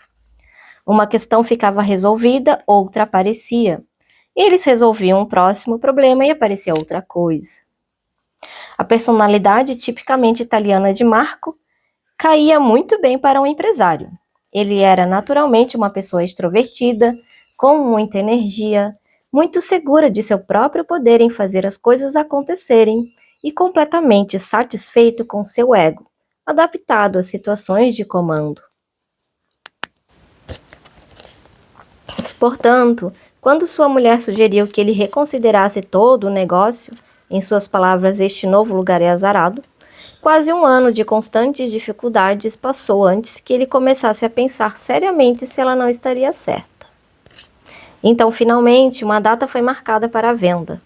Uma questão ficava resolvida, outra aparecia. Eles resolviam um próximo problema e aparecia outra coisa. A personalidade tipicamente italiana de Marco caía muito bem para um empresário. Ele era naturalmente uma pessoa extrovertida, com muita energia, muito segura de seu próprio poder em fazer as coisas acontecerem e completamente satisfeito com seu ego, adaptado às situações de comando. Portanto, quando sua mulher sugeriu que ele reconsiderasse todo o negócio, em suas palavras, este novo lugar é azarado, quase um ano de constantes dificuldades passou antes que ele começasse a pensar seriamente se ela não estaria certa. Então, finalmente, uma data foi marcada para a venda.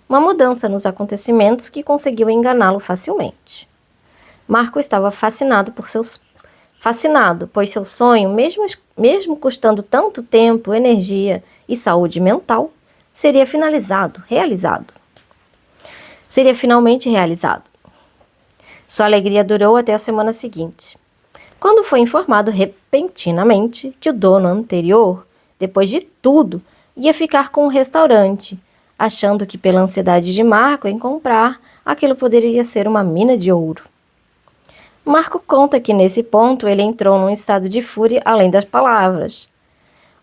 Uma mudança nos acontecimentos que conseguiu enganá-lo facilmente. Marco estava fascinado, pois seu sonho, mesmo custando tanto tempo, energia e saúde mental, seria finalmente realizado. Sua alegria durou até a semana seguinte, quando foi informado repentinamente que o dono anterior, depois de tudo, ia ficar com o restaurante, achando que pela ansiedade de Marco em comprar, aquilo poderia ser uma mina de ouro. Marco conta que nesse ponto ele entrou num estado de fúria além das palavras.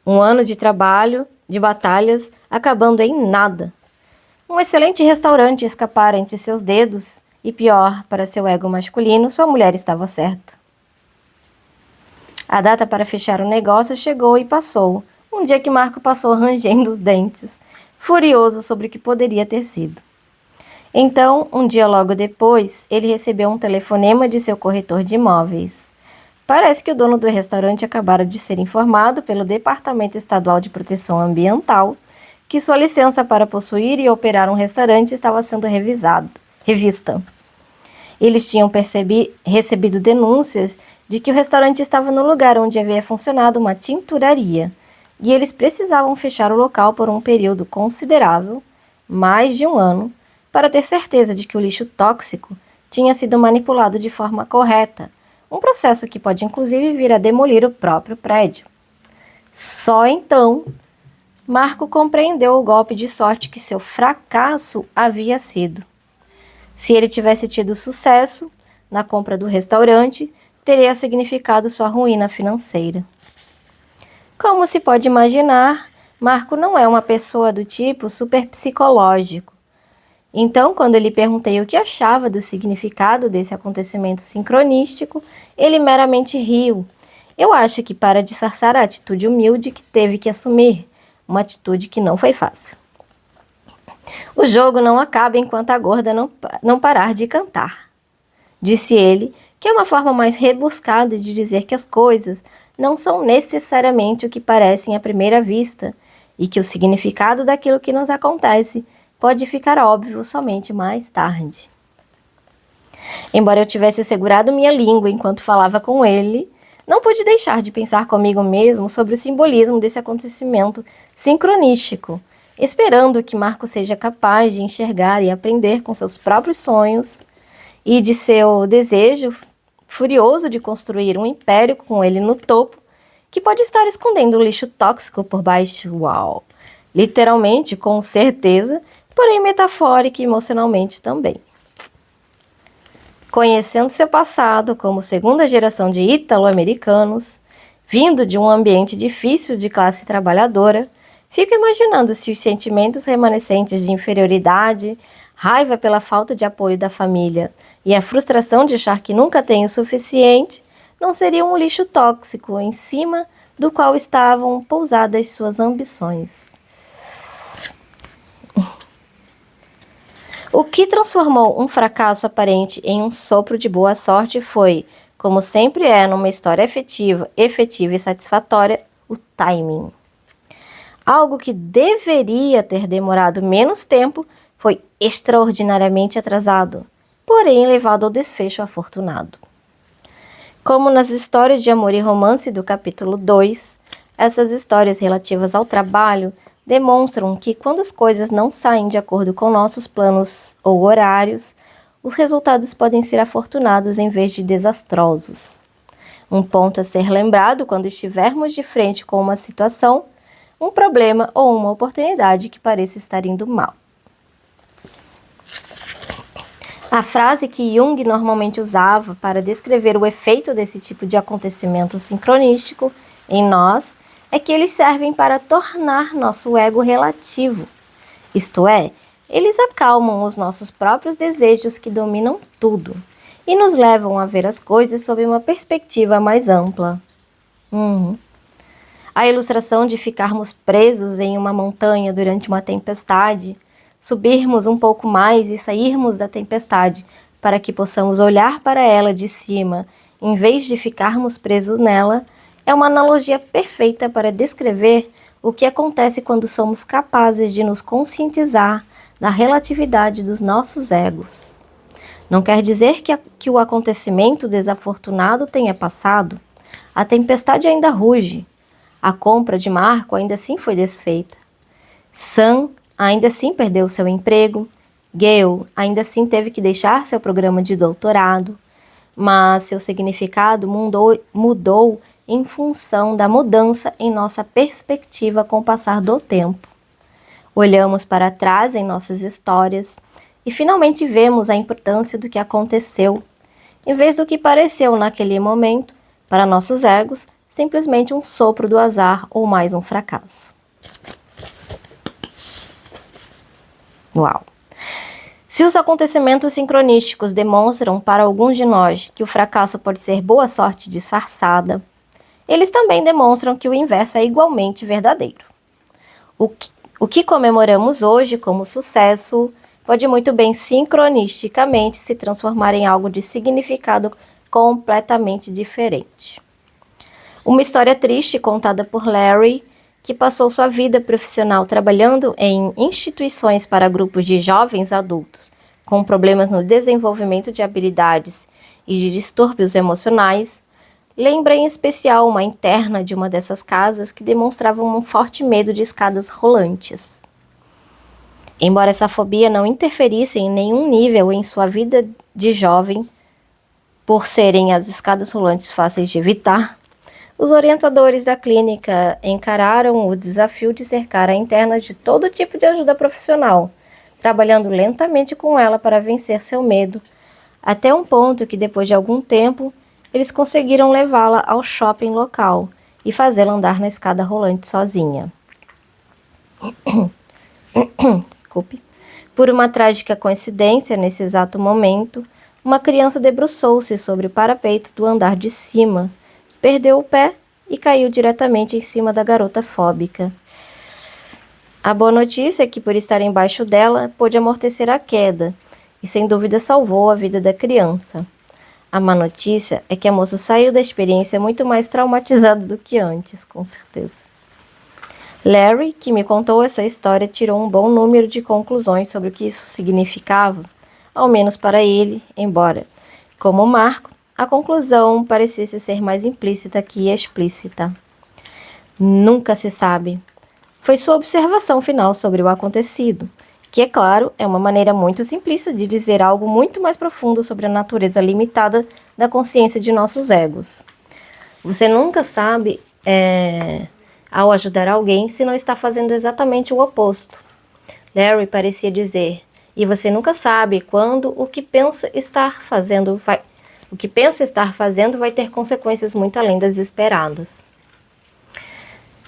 Um ano de trabalho de batalhas, acabando em nada. Um excelente restaurante escapara entre seus dedos, e pior, para seu ego masculino, sua mulher estava certa. A data para fechar o negócio chegou e passou, um dia que Marco passou rangendo os dentes, furioso sobre o que poderia ter sido. Então, um dia logo depois, ele recebeu um telefonema de seu corretor de imóveis. Parece que o dono do restaurante acabara de ser informado pelo Departamento Estadual de Proteção Ambiental que sua licença para possuir e operar um restaurante estava sendo revista. Eles tinham recebido denúncias de que o restaurante estava no lugar onde havia funcionado uma tinturaria, e eles precisavam fechar o local por um período considerável, mais de um ano, para ter certeza de que o lixo tóxico tinha sido manipulado de forma correta, um processo que pode inclusive vir a demolir o próprio prédio. Só então, Marco compreendeu o golpe de sorte que seu fracasso havia sido. Se ele tivesse tido sucesso na compra do restaurante, teria significado sua ruína financeira. Como se pode imaginar, Marco não é uma pessoa do tipo super psicológico. Então, quando lhe perguntei o que achava do significado desse acontecimento sincronístico, ele meramente riu. Eu acho que para disfarçar a atitude humilde que teve que assumir, uma atitude que não foi fácil. O jogo não acaba enquanto a gorda não parar de cantar, disse ele, que é uma forma mais rebuscada de dizer que as coisas não são necessariamente o que parecem à primeira vista e que o significado daquilo que nos acontece pode ficar óbvio somente mais tarde. Embora eu tivesse segurado minha língua enquanto falava com ele, não pude deixar de pensar comigo mesmo sobre o simbolismo desse acontecimento sincronístico, esperando que Marco seja capaz de enxergar e aprender com seus próprios sonhos e de seu desejo furioso de construir um império com ele no topo, que pode estar escondendo o lixo tóxico por baixo. Uau! Literalmente, com certeza, porém metafórica e emocionalmente também. Conhecendo seu passado como segunda geração de ítalo-americanos, vindo de um ambiente difícil de classe trabalhadora, fico imaginando se os sentimentos remanescentes de inferioridade, raiva pela falta de apoio da família e a frustração de achar que nunca tem o suficiente não seriam um lixo tóxico em cima do qual estavam pousadas suas ambições. O que transformou um fracasso aparente em um sopro de boa sorte foi, como sempre é numa história efetiva e satisfatória, o timing. Algo que deveria ter demorado menos tempo foi extraordinariamente atrasado, porém levado ao desfecho afortunado. Como nas histórias de amor e romance do capítulo 2, essas histórias relativas ao trabalho demonstram que quando as coisas não saem de acordo com nossos planos ou horários, os resultados podem ser afortunados em vez de desastrosos. Um ponto a ser lembrado quando estivermos de frente com uma situação, um problema ou uma oportunidade que pareça estar indo mal. A frase que Jung normalmente usava para descrever o efeito desse tipo de acontecimento sincronístico em nós é que eles servem para tornar nosso ego relativo. Isto é, eles acalmam os nossos próprios desejos que dominam tudo e nos levam a ver as coisas sob uma perspectiva mais ampla. A ilustração de ficarmos presos em uma montanha durante uma tempestade, subirmos um pouco mais e sairmos da tempestade para que possamos olhar para ela de cima, em vez de ficarmos presos nela, é uma analogia perfeita para descrever o que acontece quando somos capazes de nos conscientizar da relatividade dos nossos egos. Não quer dizer que o acontecimento desafortunado tenha passado. A tempestade ainda ruge. A compra de Marco ainda assim foi desfeita. Sam ainda assim perdeu seu emprego. Gail ainda assim teve que deixar seu programa de doutorado. Mas seu significado mudou em função da mudança em nossa perspectiva com o passar do tempo. Olhamos para trás em nossas histórias e finalmente vemos a importância do que aconteceu, em vez do que pareceu naquele momento, para nossos egos, simplesmente um sopro do azar ou mais um fracasso. Uau! Se os acontecimentos sincronísticos demonstram para alguns de nós que o fracasso pode ser boa sorte disfarçada, eles também demonstram que o inverso é igualmente verdadeiro. O que comemoramos hoje como sucesso pode muito bem sincronisticamente se transformar em algo de significado completamente diferente. Uma história triste contada por Larry, que passou sua vida profissional trabalhando em instituições para grupos de jovens adultos com problemas no desenvolvimento de habilidades e de distúrbios emocionais, lembra em especial uma interna de uma dessas casas que demonstrava um forte medo de escadas rolantes. Embora essa fobia não interferisse em nenhum nível em sua vida de jovem, por serem as escadas rolantes fáceis de evitar, os orientadores da clínica encararam o desafio de cercar a interna de todo tipo de ajuda profissional, trabalhando lentamente com ela para vencer seu medo, até um ponto que, depois de algum tempo, eles conseguiram levá-la ao shopping local e fazê-la andar na escada rolante sozinha. Desculpe. Por uma trágica coincidência, nesse exato momento, uma criança debruçou-se sobre o parapeito do andar de cima, perdeu o pé e caiu diretamente em cima da garota fóbica. A boa notícia é que, por estar embaixo dela, pôde amortecer a queda e, sem dúvida, salvou a vida da criança. A má notícia é que a moça saiu da experiência muito mais traumatizada do que antes, com certeza. Larry, que me contou essa história, tirou um bom número de conclusões sobre o que isso significava, ao menos para ele, embora, como marco, a conclusão parecesse ser mais implícita que explícita. Nunca se sabe. Foi sua observação final sobre o acontecido, que, é claro, é uma maneira muito simplista de dizer algo muito mais profundo sobre a natureza limitada da consciência de nossos egos. Você nunca sabe, ao ajudar alguém, se não está fazendo exatamente o oposto. Larry parecia dizer, e você nunca sabe quando o que pensa estar fazendo vai ter consequências muito além das esperadas.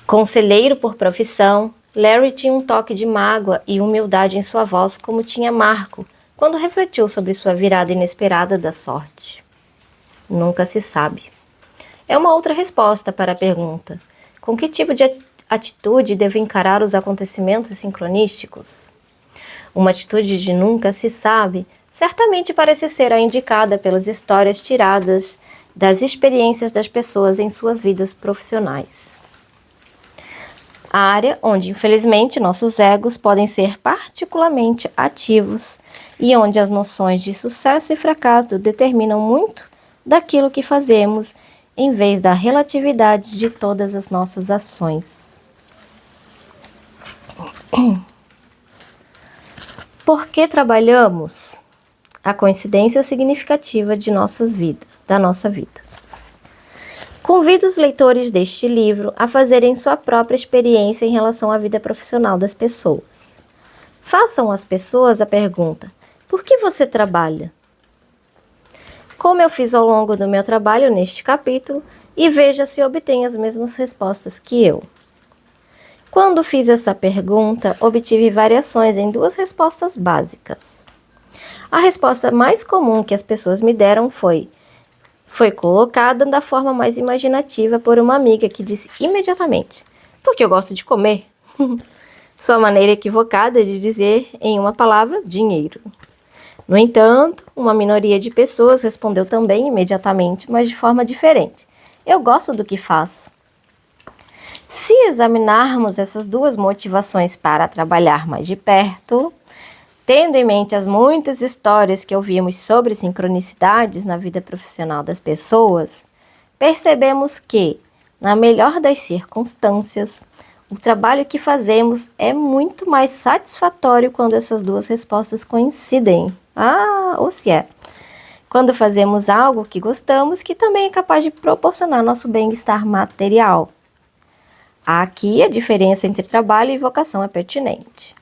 Conselheiro por profissão, Larry tinha um toque de mágoa e humildade em sua voz, como tinha Marco, quando refletiu sobre sua virada inesperada da sorte. Nunca se sabe. É uma outra resposta para a pergunta: com que tipo de atitude devo encarar os acontecimentos sincronísticos? Uma atitude de nunca se sabe certamente parece ser a indicada pelas histórias tiradas das experiências das pessoas em suas vidas profissionais. A área onde, infelizmente, nossos egos podem ser particularmente ativos e onde as noções de sucesso e fracasso determinam muito daquilo que fazemos, em vez da relatividade de todas as nossas ações. Por que trabalhamos? A coincidência significativa da nossa vida. Convido os leitores deste livro a fazerem sua própria experiência em relação à vida profissional das pessoas. Façam às pessoas a pergunta: por que você trabalha? Como eu fiz ao longo do meu trabalho neste capítulo, e veja se obtém as mesmas respostas que eu. Quando fiz essa pergunta, obtive variações em duas respostas básicas. A resposta mais comum que as pessoas me deram foi colocada da forma mais imaginativa por uma amiga que disse imediatamente: porque eu gosto de comer. Sua maneira equivocada de dizer em uma palavra: dinheiro. No entanto, uma minoria de pessoas respondeu também imediatamente, mas de forma diferente: eu gosto do que faço. Se examinarmos essas duas motivações para trabalhar mais de perto, tendo em mente as muitas histórias que ouvimos sobre sincronicidades na vida profissional das pessoas, percebemos que, na melhor das circunstâncias, o trabalho que fazemos é muito mais satisfatório quando essas duas respostas coincidem. Ou se é. Quando fazemos algo que gostamos, que também é capaz de proporcionar nosso bem-estar material. Aqui a diferença entre trabalho e vocação é pertinente.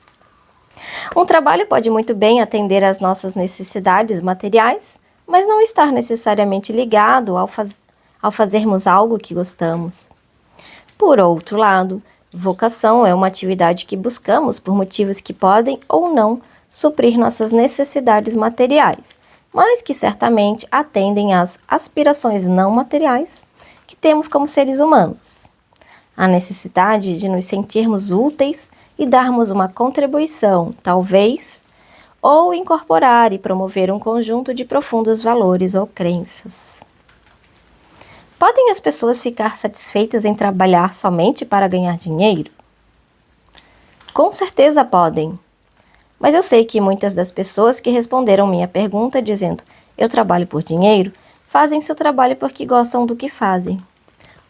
Um trabalho pode muito bem atender às nossas necessidades materiais, mas não estar necessariamente ligado ao fazermos algo que gostamos. Por outro lado, vocação é uma atividade que buscamos por motivos que podem ou não suprir nossas necessidades materiais, mas que certamente atendem às aspirações não materiais que temos como seres humanos. A necessidade de nos sentirmos úteis e darmos uma contribuição, talvez, ou incorporar e promover um conjunto de profundos valores ou crenças. Podem as pessoas ficar satisfeitas em trabalhar somente para ganhar dinheiro? Com certeza podem. Mas eu sei que muitas das pessoas que responderam minha pergunta dizendo eu trabalho por dinheiro, fazem seu trabalho porque gostam do que fazem.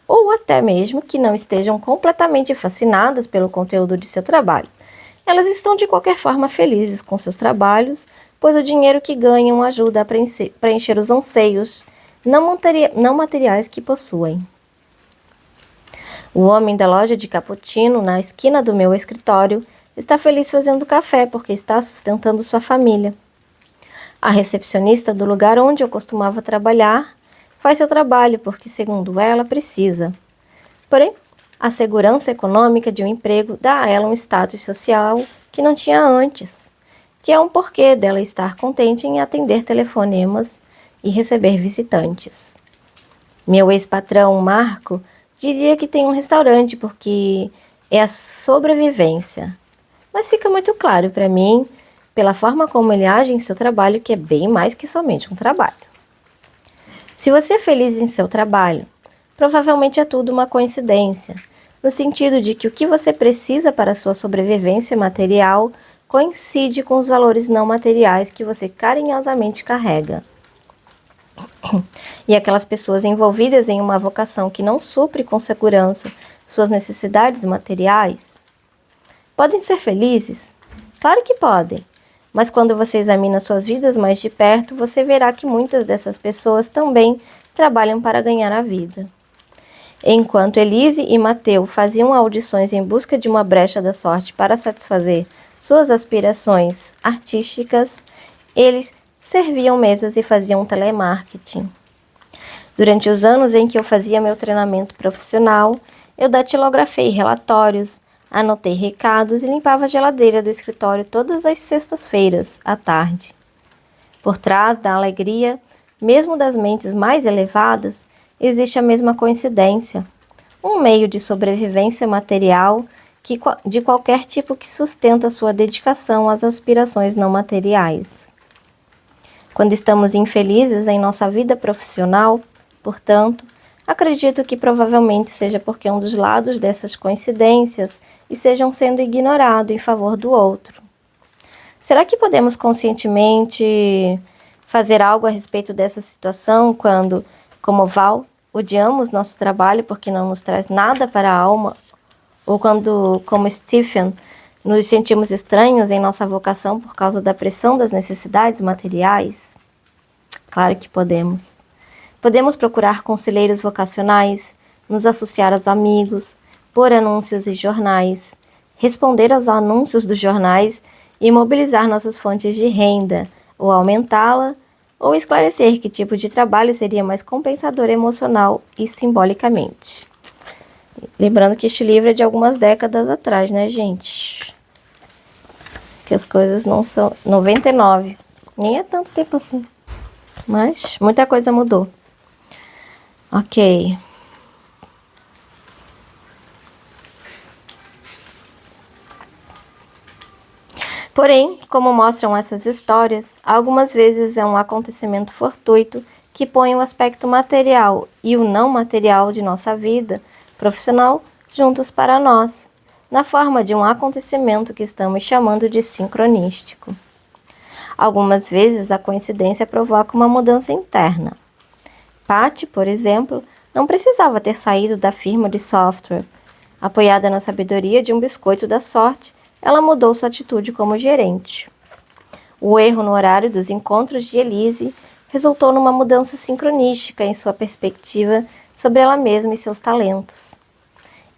Ou até mesmo que não estejam completamente fascinadas pelo conteúdo de seu trabalho. Elas estão de qualquer forma felizes com seus trabalhos, pois o dinheiro que ganham ajuda a preencher os anseios não materiais que possuem. O homem da loja de cappuccino, na esquina do meu escritório, está feliz fazendo café porque está sustentando sua família. A recepcionista do lugar onde eu costumava trabalhar faz seu trabalho porque, segundo ela, precisa. Porém, a segurança econômica de um emprego dá a ela um status social que não tinha antes, que é um porquê dela estar contente em atender telefonemas e receber visitantes. Meu ex-patrão, Marco, diria que tem um restaurante porque é a sobrevivência. Mas fica muito claro para mim, pela forma como ele age em seu trabalho, que é bem mais que somente um trabalho. Se você é feliz em seu trabalho, provavelmente é tudo uma coincidência, no sentido de que o que você precisa para a sua sobrevivência material coincide com os valores não materiais que você carinhosamente carrega. E aquelas pessoas envolvidas em uma vocação que não supre com segurança suas necessidades materiais, podem ser felizes? Claro que podem, mas quando você examina suas vidas mais de perto, você verá que muitas dessas pessoas também trabalham para ganhar a vida. Enquanto Elise e Mateu faziam audições em busca de uma brecha da sorte para satisfazer suas aspirações artísticas, eles serviam mesas e faziam telemarketing. Durante os anos em que eu fazia meu treinamento profissional, eu datilografei relatórios, anotei recados e limpava a geladeira do escritório todas as sextas-feiras, à tarde. Por trás da alegria, mesmo das mentes mais elevadas, existe a mesma coincidência, um meio de sobrevivência material de qualquer tipo que sustenta sua dedicação às aspirações não materiais. Quando estamos infelizes em nossa vida profissional, portanto, acredito que provavelmente seja porque um dos lados dessas coincidências estejam sendo ignorado em favor do outro. Será que podemos conscientemente fazer algo a respeito dessa situação quando, como Val, odiamos nosso trabalho porque não nos traz nada para a alma? Ou quando, como Stephen, nos sentimos estranhos em nossa vocação por causa da pressão das necessidades materiais? Claro que podemos. Podemos procurar conselheiros vocacionais, nos associar aos amigos, pôr anúncios em jornais, responder aos anúncios dos jornais e mobilizar nossas fontes de renda, ou aumentá-la, ou esclarecer que tipo de trabalho seria mais compensador emocional e simbolicamente. Lembrando que este livro é de algumas décadas atrás, né, gente? Que as coisas não são... 99. Nem é tanto tempo assim. Mas muita coisa mudou. Ok. Porém, como mostram essas histórias, algumas vezes é um acontecimento fortuito que põe o aspecto material e o não material de nossa vida profissional juntos para nós, na forma de um acontecimento que estamos chamando de sincronístico. Algumas vezes a coincidência provoca uma mudança interna. Patty, por exemplo, não precisava ter saído da firma de software. Apoiada na sabedoria de um biscoito da sorte, ela mudou sua atitude como gerente. O erro no horário dos encontros de Elise resultou numa mudança sincronística em sua perspectiva sobre ela mesma e seus talentos.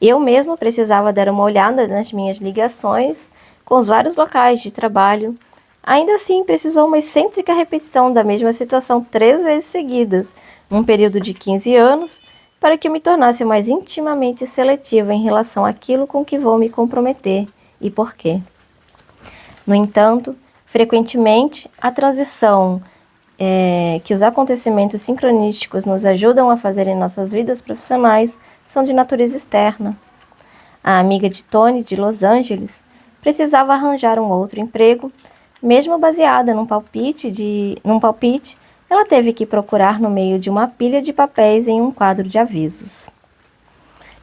Eu mesma precisava dar uma olhada nas minhas ligações com os vários locais de trabalho. Ainda assim, precisou uma excêntrica repetição da mesma situação 3 vezes seguidas, num período de 15 anos, para que eu me tornasse mais intimamente seletiva em relação àquilo com que vou me comprometer e por quê. No entanto, Frequentemente, a transição que os acontecimentos sincronísticos nos ajudam a fazer em nossas vidas profissionais são de natureza externa. A amiga de Tony, de Los Angeles, precisava arranjar um outro emprego. Mesmo baseada num palpite, ela teve que procurar no meio de uma pilha de papéis em um quadro de avisos.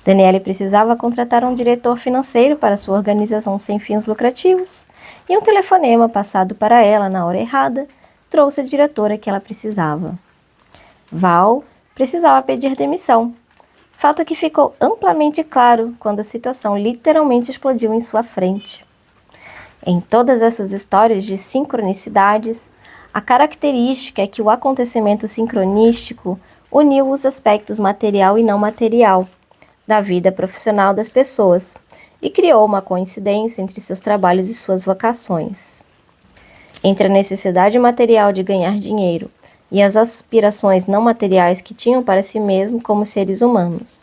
Daniele precisava contratar um diretor financeiro para sua organização sem fins lucrativos, e um telefonema passado para ela na hora errada trouxe a diretora que ela precisava. Val precisava pedir demissão, fato que ficou amplamente claro quando a situação literalmente explodiu em sua frente. Em todas essas histórias de sincronicidades, a característica é que o acontecimento sincronístico uniu os aspectos material e não material da vida profissional das pessoas e criou uma coincidência entre seus trabalhos e suas vocações. Entre a necessidade material de ganhar dinheiro e as aspirações não materiais que tinham para si mesmo como seres humanos.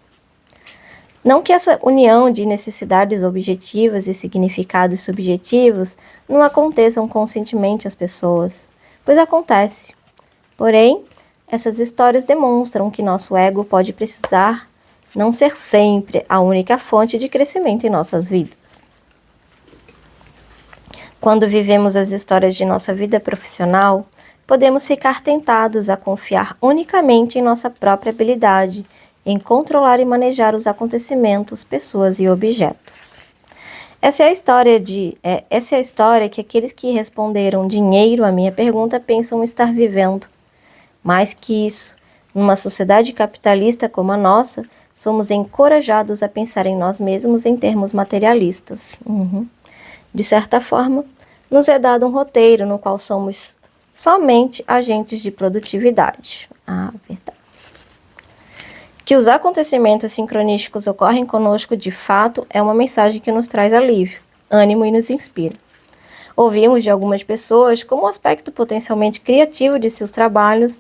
Não que essa união de necessidades objetivas e significados subjetivos não aconteçam conscientemente às pessoas, pois acontece. Porém, essas histórias demonstram que nosso ego pode precisar não ser sempre a única fonte de crescimento em nossas vidas. Quando vivemos as histórias de nossa vida profissional, podemos ficar tentados a confiar unicamente em nossa própria habilidade em controlar e manejar os acontecimentos, pessoas e objetos. Essa é a história que aqueles que responderam dinheiro à minha pergunta pensam estar vivendo. Mais que isso, numa sociedade capitalista como a nossa, somos encorajados a pensar em nós mesmos em termos materialistas. De certa forma, nos é dado um roteiro no qual somos somente agentes de produtividade. Verdade. Que os acontecimentos sincronísticos ocorrem conosco de fato é uma mensagem que nos traz alívio, ânimo e nos inspira. Ouvimos de algumas pessoas como o aspecto potencialmente criativo de seus trabalhos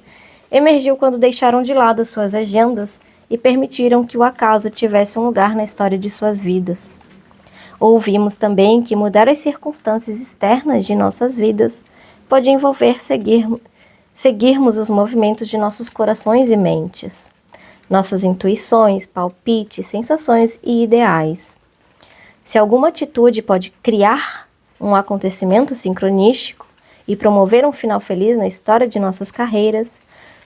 emergiu quando deixaram de lado suas agendas e permitiram que o acaso tivesse um lugar na história de suas vidas. Ouvimos também que mudar as circunstâncias externas de nossas vidas pode envolver seguirmos os movimentos de nossos corações e mentes, nossas intuições, palpites, sensações e ideais. Se alguma atitude pode criar um acontecimento sincronístico e promover um final feliz na história de nossas carreiras,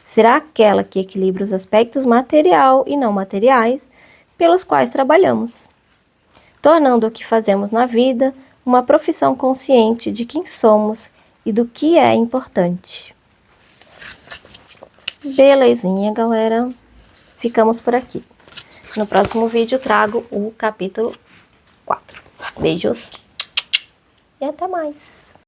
será aquela que equilibra os aspectos material e não materiais pelos quais trabalhamos, tornando o que fazemos na vida uma profissão consciente de quem somos e do que é importante. Belezinha, galera? Ficamos por aqui. No próximo vídeo trago o capítulo 4. Beijos e até mais!